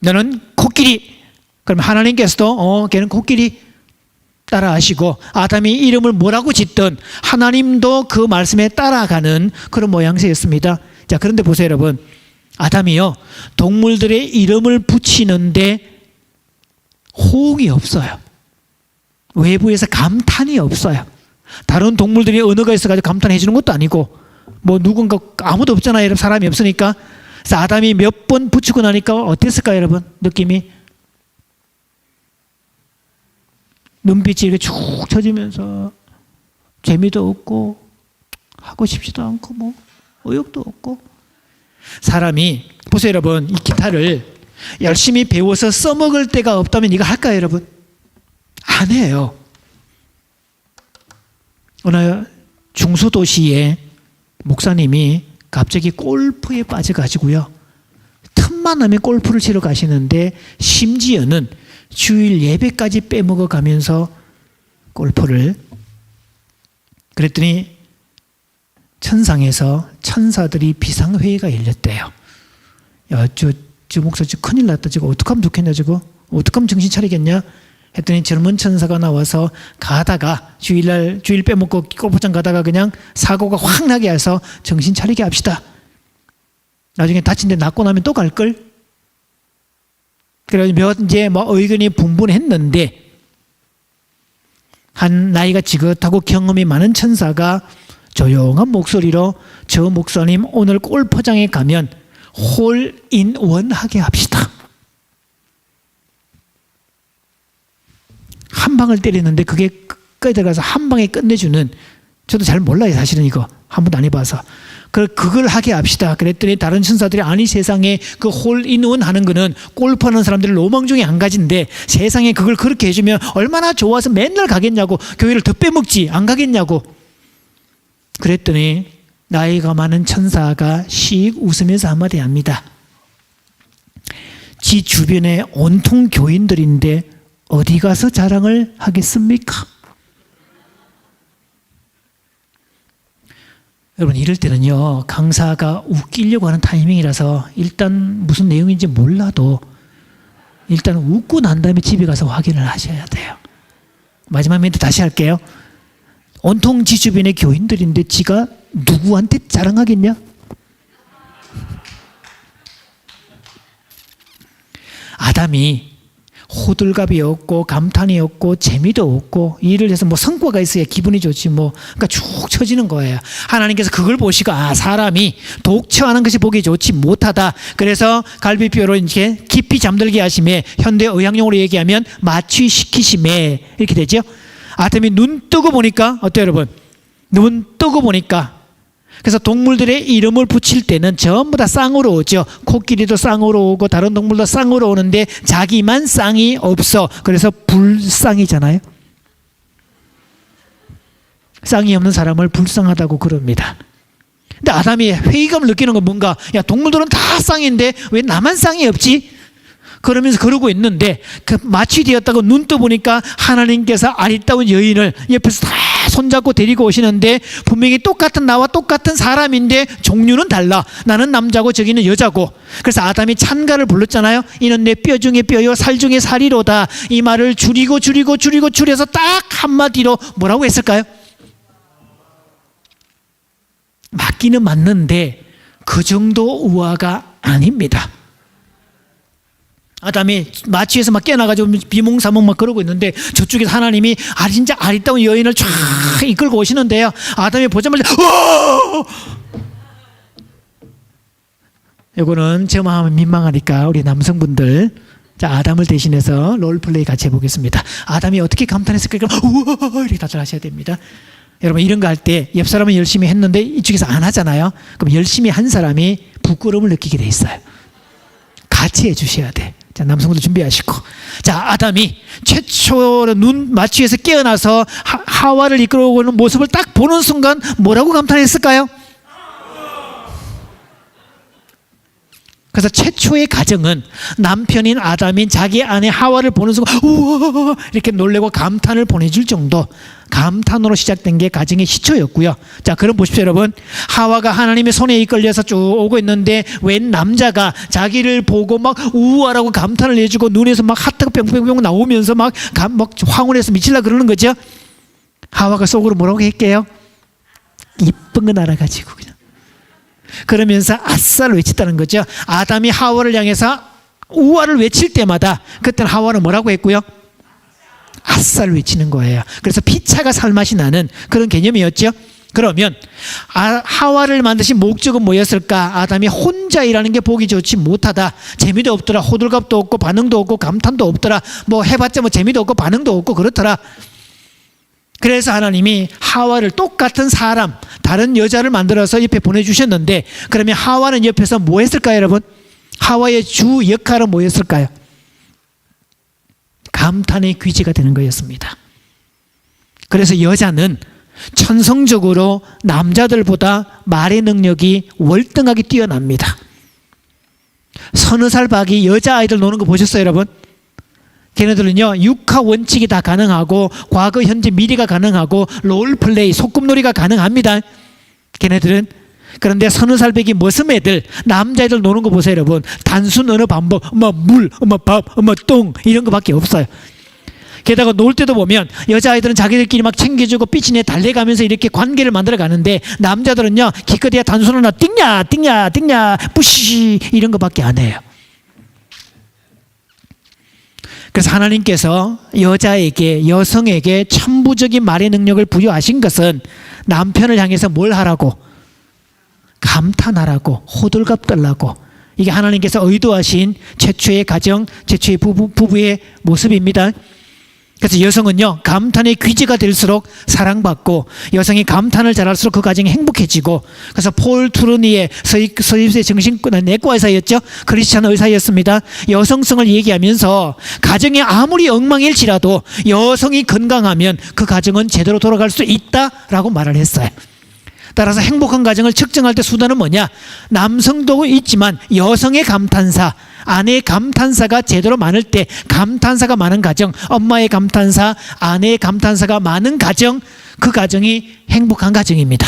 너는 코끼리. 그럼 하나님께서도 걔는 코끼리 따라 하시고 아담이 이름을 뭐라고 짓든 하나님도 그 말씀에 따라가는 그런 모양새였습니다. 자, 그런데 보세요, 여러분. 아담이요, 동물들의 이름을 붙이는데 호응이 없어요. 외부에서 감탄이 없어요. 다른 동물들이 언어가 있어가지고 감탄해 주는 것도 아니고 뭐 누군가 아무도 없잖아요. 여러분, 사람이 없으니까. 그래서 아담이 몇 번 붙이고 나니까 어땠을까요, 여러분? 느낌이? 눈빛이 이렇게 쭉 처지면서 재미도 없고 하고 싶지도 않고 뭐 의욕도 없고. 사람이 보세요, 여러분. 이 기타를 열심히 배워서 써먹을 때가 없다면 이거 할까요, 여러분? 안 해요. 어느 중소도시에 목사님이 갑자기 골프에 빠져가지고요, 틈만 나면 골프를 치러 가시는데 심지어는 주일 예배까지 빼먹어 가면서 골프를. 그랬더니 천상에서 천사들이 비상회의가 열렸대요. 야, 저 목사 지금 큰일 났다. 지금 어떡하면 좋겠냐, 저거? 어떡하면 정신 차리겠냐? 했더니 젊은 천사가 나와서 가다가 주일 빼먹고 골프장 가다가 그냥 사고가 확 나게 해서 정신 차리게 합시다. 나중에 다친 데 낫고 나면 또 갈걸? 그래서 이제 뭐 의견이 분분했는데 한 나이가 지긋하고 경험이 많은 천사가 조용한 목소리로 저 목사님 오늘 골프장에 가면 홀인원 하게 합시다. 한 방을 때리는데 그게 끝까지 들어가서 한 방에 끝내주는, 저도 잘 몰라요 사실은 이거 한 번도 안 해봐서. 그걸 하게 합시다. 그랬더니 다른 천사들이 아니 세상에 그 홀인원 하는 거는 골프하는 사람들이 로망 중에 한 가지인데 세상에 그걸 그렇게 해주면 얼마나 좋아서 맨날 가겠냐고, 교회를 더 빼먹지 안 가겠냐고. 그랬더니 나이가 많은 천사가 씩 웃으면서 한마디 합니다. 지 주변에 온통 교인들인데 어디 가서 자랑을 하겠습니까? 여러분, 이럴 때는요, 강사가 웃기려고 하는 타이밍이라서 일단 무슨 내용인지 몰라도 일단 웃고 난 다음에 집에 가서 확인을 하셔야 돼요. 마지막 멘트 다시 할게요. 온통 지 주변의 교인들인데 지가 누구한테 자랑하겠냐? 아담이 호들갑이 없고 감탄이 없고 재미도 없고 일을 해서 뭐 성과가 있어야 기분이 좋지 뭐, 그러니까 쭉 처지는 거예요. 하나님께서 그걸 보시고 사람이 독처하는 것이 보기 좋지 못하다. 그래서 갈비뼈로 이렇게 깊이 잠들게 하심에, 현대 의학용어로 얘기하면 마취시키심에 이렇게 되죠. 아담이 눈 뜨고 보니까 어때요, 여러분? 눈 뜨고 보니까. 그래서 동물들의 이름을 붙일 때는 전부 다 쌍으로 오죠. 코끼리도 쌍으로 오고 다른 동물도 쌍으로 오는데 자기만 쌍이 없어. 그래서 불쌍이잖아요. 쌍이 없는 사람을 불쌍하다고 그럽니다. 근데 아담이 회의감을 느끼는 건 뭔가, 야, 동물들은 다 쌍인데 왜 나만 쌍이 없지? 그러면서 그러고 있는데 그 마취되었다고 눈 떠보니까 하나님께서 아리따운 여인을 옆에서 다 손잡고 데리고 오시는데 분명히 똑같은 나와 똑같은 사람인데 종류는 달라. 나는 남자고 저기는 여자고. 그래서 아담이 찬가를 불렀잖아요. 이는 내 뼈 중에 뼈요 살 중에 살이로다. 이 말을 줄여서 딱 한마디로 뭐라고 했을까요? 맞기는 맞는데 그 정도 우화가 아닙니다. 아담이 마취에서 막 깨나가지고 비몽사몽 막 그러고 있는데 저쪽에서 하나님이 진짜 아리따운 여인을 쫙 이끌고 오시는데요. 아담이 보자마자 이거는 저만 하면 민망하니까 우리 남성분들, 자, 아담을 대신해서 롤플레이 같이 해보겠습니다. 아담이 어떻게 감탄했을까? 우와 이렇게 다들 하셔야 됩니다. 여러분 이런 거 할 때 옆 사람은 열심히 했는데 이쪽에서 안 하잖아요. 그럼 열심히 한 사람이 부끄러움을 느끼게 돼 있어요. 같이 해주셔야 돼. 자, 남성분들 준비하시고. 자, 아담이 최초로 눈 마취해서 깨어나서 하와를 이끌어오는 모습을 딱 보는 순간 뭐라고 감탄했을까요? 그래서 최초의 가정은 남편인 아담인 자기 아내 하와를 보는 순간 우와 이렇게 놀래고 감탄을 보내줄 정도, 감탄으로 시작된 게 가정의 시초였고요. 자, 그럼 보십시오 여러분. 하와가 하나님의 손에 이끌려서 쭉 오고 있는데 웬 남자가 자기를 보고 막 우와라고 감탄을 해주고 눈에서 막 하트가 뿅뿅뿅 나오면서 막 황홀해서 미칠라 그러는 거죠. 하와가 속으로 뭐라고 했게요? 이쁜 건 알아가지고 그냥 그러면서 아싸를 외쳤다는 거죠. 아담이 하와를 향해서 우와를 외칠 때마다 그때는 하와는 뭐라고 했고요? 아싸를 외치는 거예요. 그래서 피차가 살맛이 나는 그런 개념이었죠. 그러면 하와를 만드신 목적은 뭐였을까? 아담이 혼자 일하는 게 보기 좋지 못하다. 재미도 없더라. 호들갑도 없고 반응도 없고 감탄도 없더라. 뭐 해봤자 뭐 재미도 없고 반응도 없고 그렇더라. 그래서 하나님이 하와를 똑같은 사람, 다른 여자를 만들어서 옆에 보내주셨는데 그러면 하와는 옆에서 뭐 했을까요 여러분? 하와의 주 역할은 뭐였을까요? 감탄의 귀지가 되는 거였습니다. 그래서 여자는 천성적으로 남자들보다 말의 능력이 월등하게 뛰어납니다. 서너 살 박이 여자아이들 노는 거 보셨어요 여러분? 걔네들은요 육하 원칙이 다 가능하고 과거 현재 미래가 가능하고 롤플레이 소꿉놀이가 가능합니다. 걔네들은. 그런데 서너 살 배기 머슴애들 남자애들 노는 거 보세요 여러분. 단순 언어 반복 엄마 물 엄마 밥 엄마 똥 이런 거밖에 없어요. 게다가 놀 때도 보면 여자아이들은 자기들끼리 막 챙겨주고 삐치네 달래가면서 이렇게 관계를 만들어 가는데 남자들은요 기껏해야 단순 언어 띵냐 띵냐 띵냐 뿌시 이런 거밖에 안 해요. 그래서 하나님께서 여자에게 여성에게 천부적인 말의 능력을 부여하신 것은 남편을 향해서 뭘 하라고? 감탄하라고 호들갑 떨라고. 이게 하나님께서 의도하신 최초의 가정, 최초의 부부의 모습입니다. 그래서 여성은요 감탄의 귀지가 될수록 사랑받고 여성이 감탄을 잘할수록 그 가정이 행복해지고 그래서 폴 투르니의 서입의 정신내과 의사였죠. 크리스찬 의사였습니다. 여성성을 얘기하면서 가정이 아무리 엉망일지라도 여성이 건강하면 그 가정은 제대로 돌아갈 수 있다라고 말을 했어요. 따라서 행복한 가정을 측정할 때 수단은 뭐냐? 남성도 있지만 여성의 감탄사, 아내의 감탄사가 제대로 많을 때 감탄사가 많은 가정, 엄마의 감탄사, 아내의 감탄사가 많은 가정, 그 가정이 행복한 가정입니다.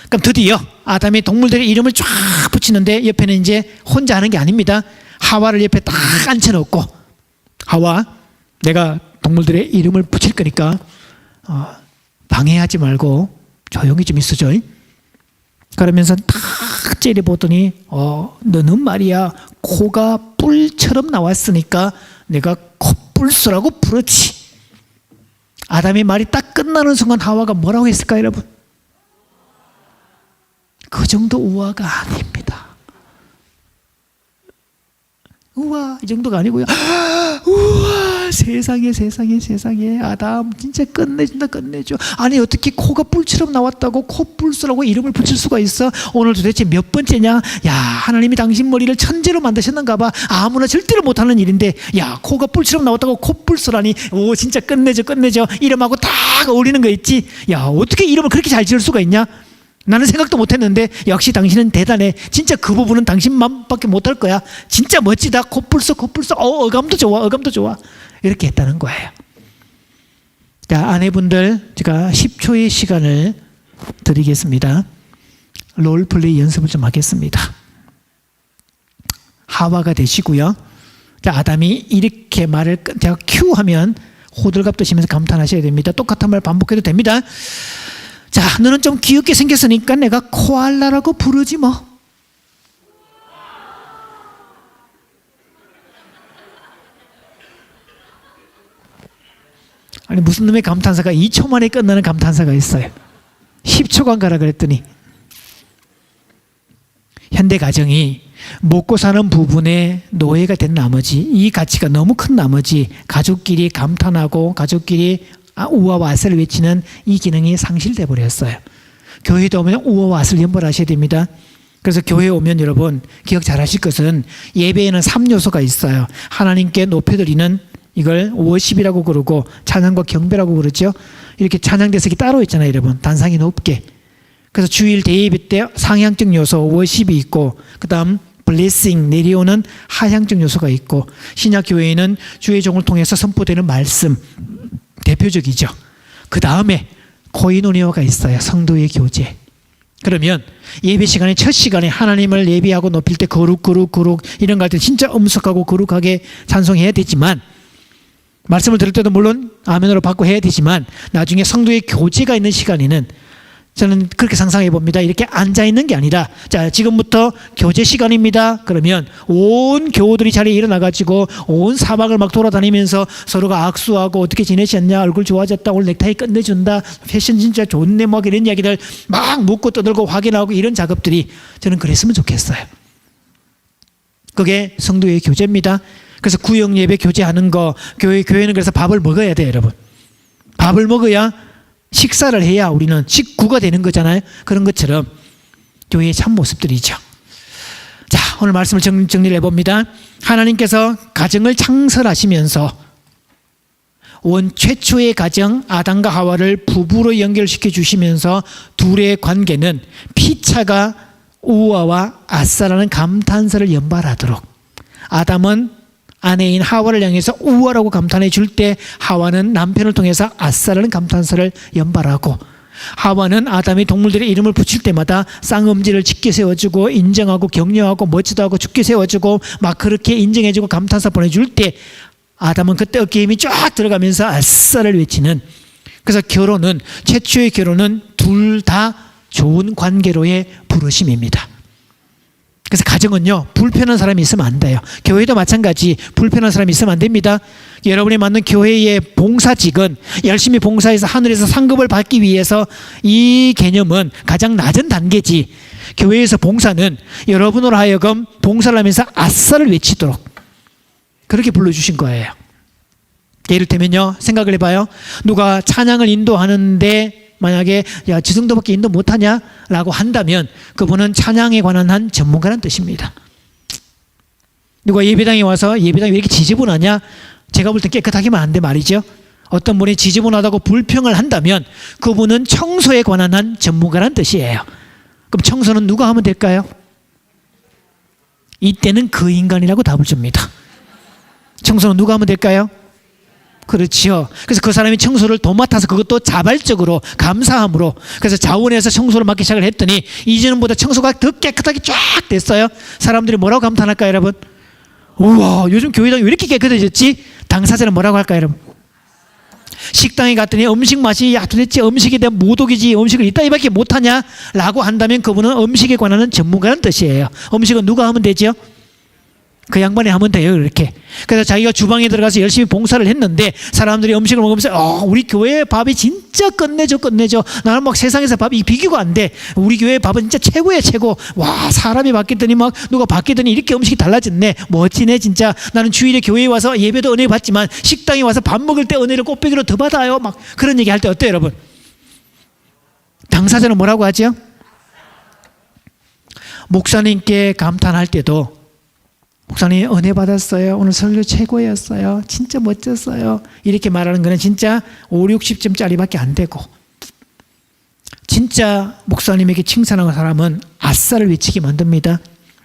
그럼 드디어 아담이 동물들의 이름을 쫙 붙이는데 옆에는 이제 혼자 하는 게 아닙니다. 하와를 옆에 딱 앉혀놓고 하와 내가 동물들의 이름을 붙일 거니까 방해하지 말고 조용히 좀 있어줘. 그러면서 탁 째려보더니 너는 말이야 코가 뿔처럼 나왔으니까 내가 코뿔소라고 부르지. 아담의 말이 딱 끝나는 순간 하와가 뭐라고 했을까요 여러분? 그 정도 우화가 아닙니다. 우와 이 정도가 아니고요. 우와 세상에 아담 진짜 끝내준다 끝내줘. 아니 어떻게 코가 뿔처럼 나왔다고 코뿔소라고 이름을 붙일 수가 있어? 오늘 도대체 몇 번째냐? 야 하나님이 당신 머리를 천재로 만드셨는가 봐. 아무나 절대로 못하는 일인데 야 코가 뿔처럼 나왔다고 코뿔소라니. 오 진짜 끝내줘 이름하고 딱 어울리는 거 있지. 야 어떻게 이름을 그렇게 잘 지을 수가 있냐? 나는 생각도 못했는데 역시 당신은 대단해. 진짜 그 부분은 당신만밖에 못할 거야. 진짜 멋지다. 코뿔소 어감도 좋아 이렇게 했다는 거예요. 자 아내분들 제가 10초의 시간을 드리겠습니다. 롤플레이 연습을 좀 하겠습니다. 하와가 되시고요. 자 아담이 이렇게 말을 제가 큐 하면 호들갑 떠시면서 감탄하셔야 됩니다. 똑같은 말 반복해도 됩니다. 자, 너는 좀 귀엽게 생겼으니까 내가 코알라라고 부르지 뭐. 아니 무슨 놈의 감탄사가 2초 만에 끝나는 감탄사가 있어요. 10초간 가라 그랬더니. 현대 가정이 먹고 사는 부분에 노예가 된 나머지 이 가치가 너무 큰 나머지 가족끼리 감탄하고 가족끼리 우와와 아사를 외치는 이 기능이 상실돼 버렸어요. 교회에 오면 우와와 아사를 연발하셔야 됩니다. 그래서 교회에 오면 여러분 기억 잘 하실 것은 예배에는 3요소가 있어요. 하나님께 높여드리는 이걸 워십이라고 그러고 찬양과 경배라고 그러죠. 이렇게 찬양 대석이 따로 있잖아요, 여러분. 단상이 높게. 그래서 주일 대예배 때 상향적 요소 워십이 있고, 그다음 블레싱 내려오는 하향적 요소가 있고, 신약 교회에는 주의 종을 통해서 선포되는 말씀 대표적이죠. 그 다음에 코이노니아가 있어요. 성도의 교제. 그러면 예배 시간에 첫 시간에 하나님을 예배하고 높일 때 거룩 이런 거 할 때 진짜 엄숙하고 거룩하게 찬송해야 되지만, 말씀을 들을 때도 물론 아멘으로 받고 해야 되지만, 나중에 성도의 교제가 있는 시간에는 저는 그렇게 상상해 봅니다. 이렇게 앉아 있는 게 아니라, 자, 지금부터 교제 시간입니다. 그러면 온 교우들이 자리에 일어나가지고 온 사방을 막 돌아다니면서 서로가 악수하고 어떻게 지내셨냐, 얼굴 좋아졌다, 오늘 넥타이 끝내준다, 패션 진짜 좋네, 뭐 이런 이야기들 막 묻고 떠들고 확인하고 이런 작업들이 저는 그랬으면 좋겠어요. 그게 성도의 교제입니다. 그래서 구역 예배 교제하는 거, 교회는 그래서 밥을 먹어야 돼요, 여러분. 밥을 먹어야 식사를 해야 우리는 식구가 되는 거잖아요. 그런 것처럼 교회의 참 모습들이죠. 자, 오늘 말씀을 정리를 해봅니다. 하나님께서 가정을 창설하시면서 원 최초의 가정 아담과 하와를 부부로 연결시켜 주시면서 둘의 관계는 피차가 우와와 아싸라는 감탄사를 연발하도록, 아담은 아내인 하와를 향해서 우와라고 감탄해 줄 때 하와는 남편을 통해서 아싸라는 감탄사를 연발하고, 하와는 아담이 동물들의 이름을 붙일 때마다 쌍엄지를 짙게 세워주고 인정하고 격려하고 멋지다 하고 죽게 세워주고 막 그렇게 인정해주고 감탄사 보내줄 때 아담은 그때 어깨에 힘이 쫙 들어가면서 아싸를 외치는, 그래서 결혼은, 최초의 결혼은 둘 다 좋은 관계로의 부르심입니다. 그래서 가정은요, 불편한 사람이 있으면 안 돼요. 교회도 마찬가지, 불편한 사람이 있으면 안 됩니다. 여러분이 맡는 교회의 봉사직은 열심히 봉사해서 하늘에서 상급을 받기 위해서, 이 개념은 가장 낮은 단계지, 교회에서 봉사는 여러분으로 하여금 봉사를 하면서 아싸를 외치도록 그렇게 불러주신 거예요. 예를 들면요, 생각을 해봐요. 누가 찬양을 인도하는데 만약에 야, 저 정도밖에 인도 못하냐? 라고 한다면 그분은 찬양에 관한 한 전문가라는 뜻입니다. 누가 예배당에 와서 예배당이 왜 이렇게 지저분하냐? 제가 볼 때 깨끗하기만 한데 말이죠. 어떤 분이 지저분하다고 불평을 한다면 그분은 청소에 관한 한 전문가라는 뜻이에요. 그럼 청소는 누가 하면 될까요? 이때는 그 인간이라고 답을 줍니다. 청소는 누가 하면 될까요? 그렇죠. 그래서 그 사람이 청소를 도맡아서 그것도 자발적으로 감사함으로, 그래서 자원해서 청소를 맡기 시작을 했더니 이전보다 청소가 더 깨끗하게 쫙 됐어요. 사람들이 뭐라고 감탄할까요, 여러분? 우와, 요즘 교회당이 왜 이렇게 깨끗해졌지? 당사자는 뭐라고 할까요, 여러분? 식당에 갔더니 음식 맛이, 야, 도대체 음식에 대한 모독이지, 음식을 이따위밖에 못하냐? 라고 한다면 그분은 음식에 관한 전문가라는 뜻이에요. 음식은 누가 하면 되죠? 그 양반이 하면 돼요, 이렇게. 그래서 자기가 주방에 들어가서 열심히 봉사를 했는데 사람들이 음식을 먹으면서 우리 교회 밥이 진짜 끝내줘. 나는 막 세상에서 밥이 비교가 안 돼. 우리 교회 밥은 진짜 최고야, 최고. 와, 사람이 바뀌더니 막 누가 바뀌더니 이렇게 음식이 달라졌네. 멋지네, 진짜. 나는 주일에 교회에 와서 예배도 은혜 받지만 식당에 와서 밥 먹을 때 은혜를 꽃배기로 더 받아요. 막 그런 얘기 할 때 어때요, 여러분? 당사자는 뭐라고 하죠? 목사님께 감탄할 때도, 목사님 은혜 받았어요. 오늘 설교 최고였어요. 진짜 멋졌어요. 이렇게 말하는 거는 진짜 5, 60점짜리밖에 안 되고, 진짜 목사님에게 칭찬하는 사람은 아싸를 외치게 만듭니다.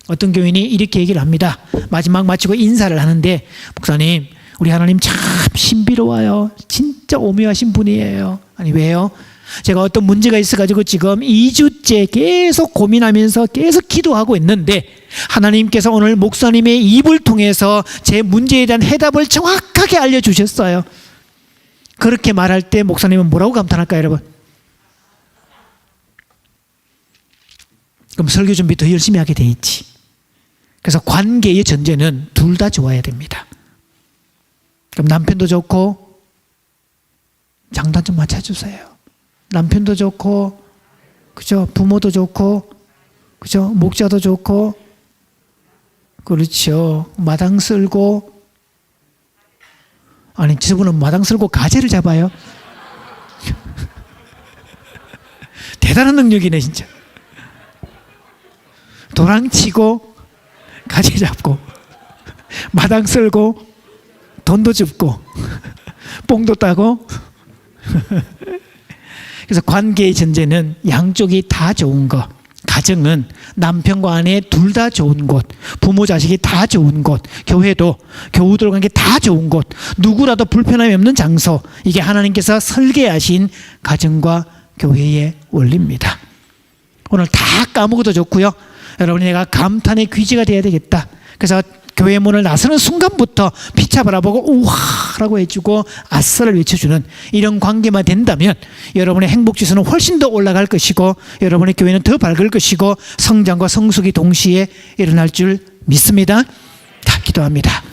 어떤 교인이 이렇게 얘기를 합니다. 마지막 마치고 인사를 하는데, 목사님 우리 하나님 참 신비로워요. 진짜 오묘하신 분이에요. 아니 왜요? 제가 어떤 문제가 있어가지고 지금 2주째 계속 고민하면서 계속 기도하고 있는데 하나님께서 오늘 목사님의 입을 통해서 제 문제에 대한 해답을 정확하게 알려주셨어요. 그렇게 말할 때 목사님은 뭐라고 감탄할까요, 여러분? 그럼 설교 준비 더 열심히 하게 돼 있지. 그래서 관계의 전제는 둘 다 좋아야 됩니다. 그럼 남편도 좋고, 장단 좀 맞춰주세요. 남편도 좋고, 그죠? 부모도 좋고, 그죠? 목자도 좋고, 그렇죠. 마당 쓸고, 아니, 저분은 마당 쓸고 가재를 잡아요. 대단한 능력이네 진짜. 도랑치고 가지 잡고 마당 쓸고 돈도 줍고 뽕도 따고. 그래서 관계의 전제는 양쪽이 다 좋은 것. 가정은 남편과 아내 둘 다 좋은 곳, 부모 자식이 다 좋은 곳, 교회도 교우 들어간 게 다 좋은 곳, 누구라도 불편함이 없는 장소. 이게 하나님께서 설계하신 가정과 교회의 원리입니다. 오늘 다 까먹어도 좋고요. 여러분이 내가 감탄의 귀지가 돼야 되겠다. 그래서 교회 문을 나서는 순간부터 피차 바라보고 우와라고 해주고 아싸를 외쳐주는 이런 관계만 된다면 여러분의 행복지수는 훨씬 더 올라갈 것이고 여러분의 교회는 더 밝을 것이고 성장과 성숙이 동시에 일어날 줄 믿습니다. 자, 기도합니다.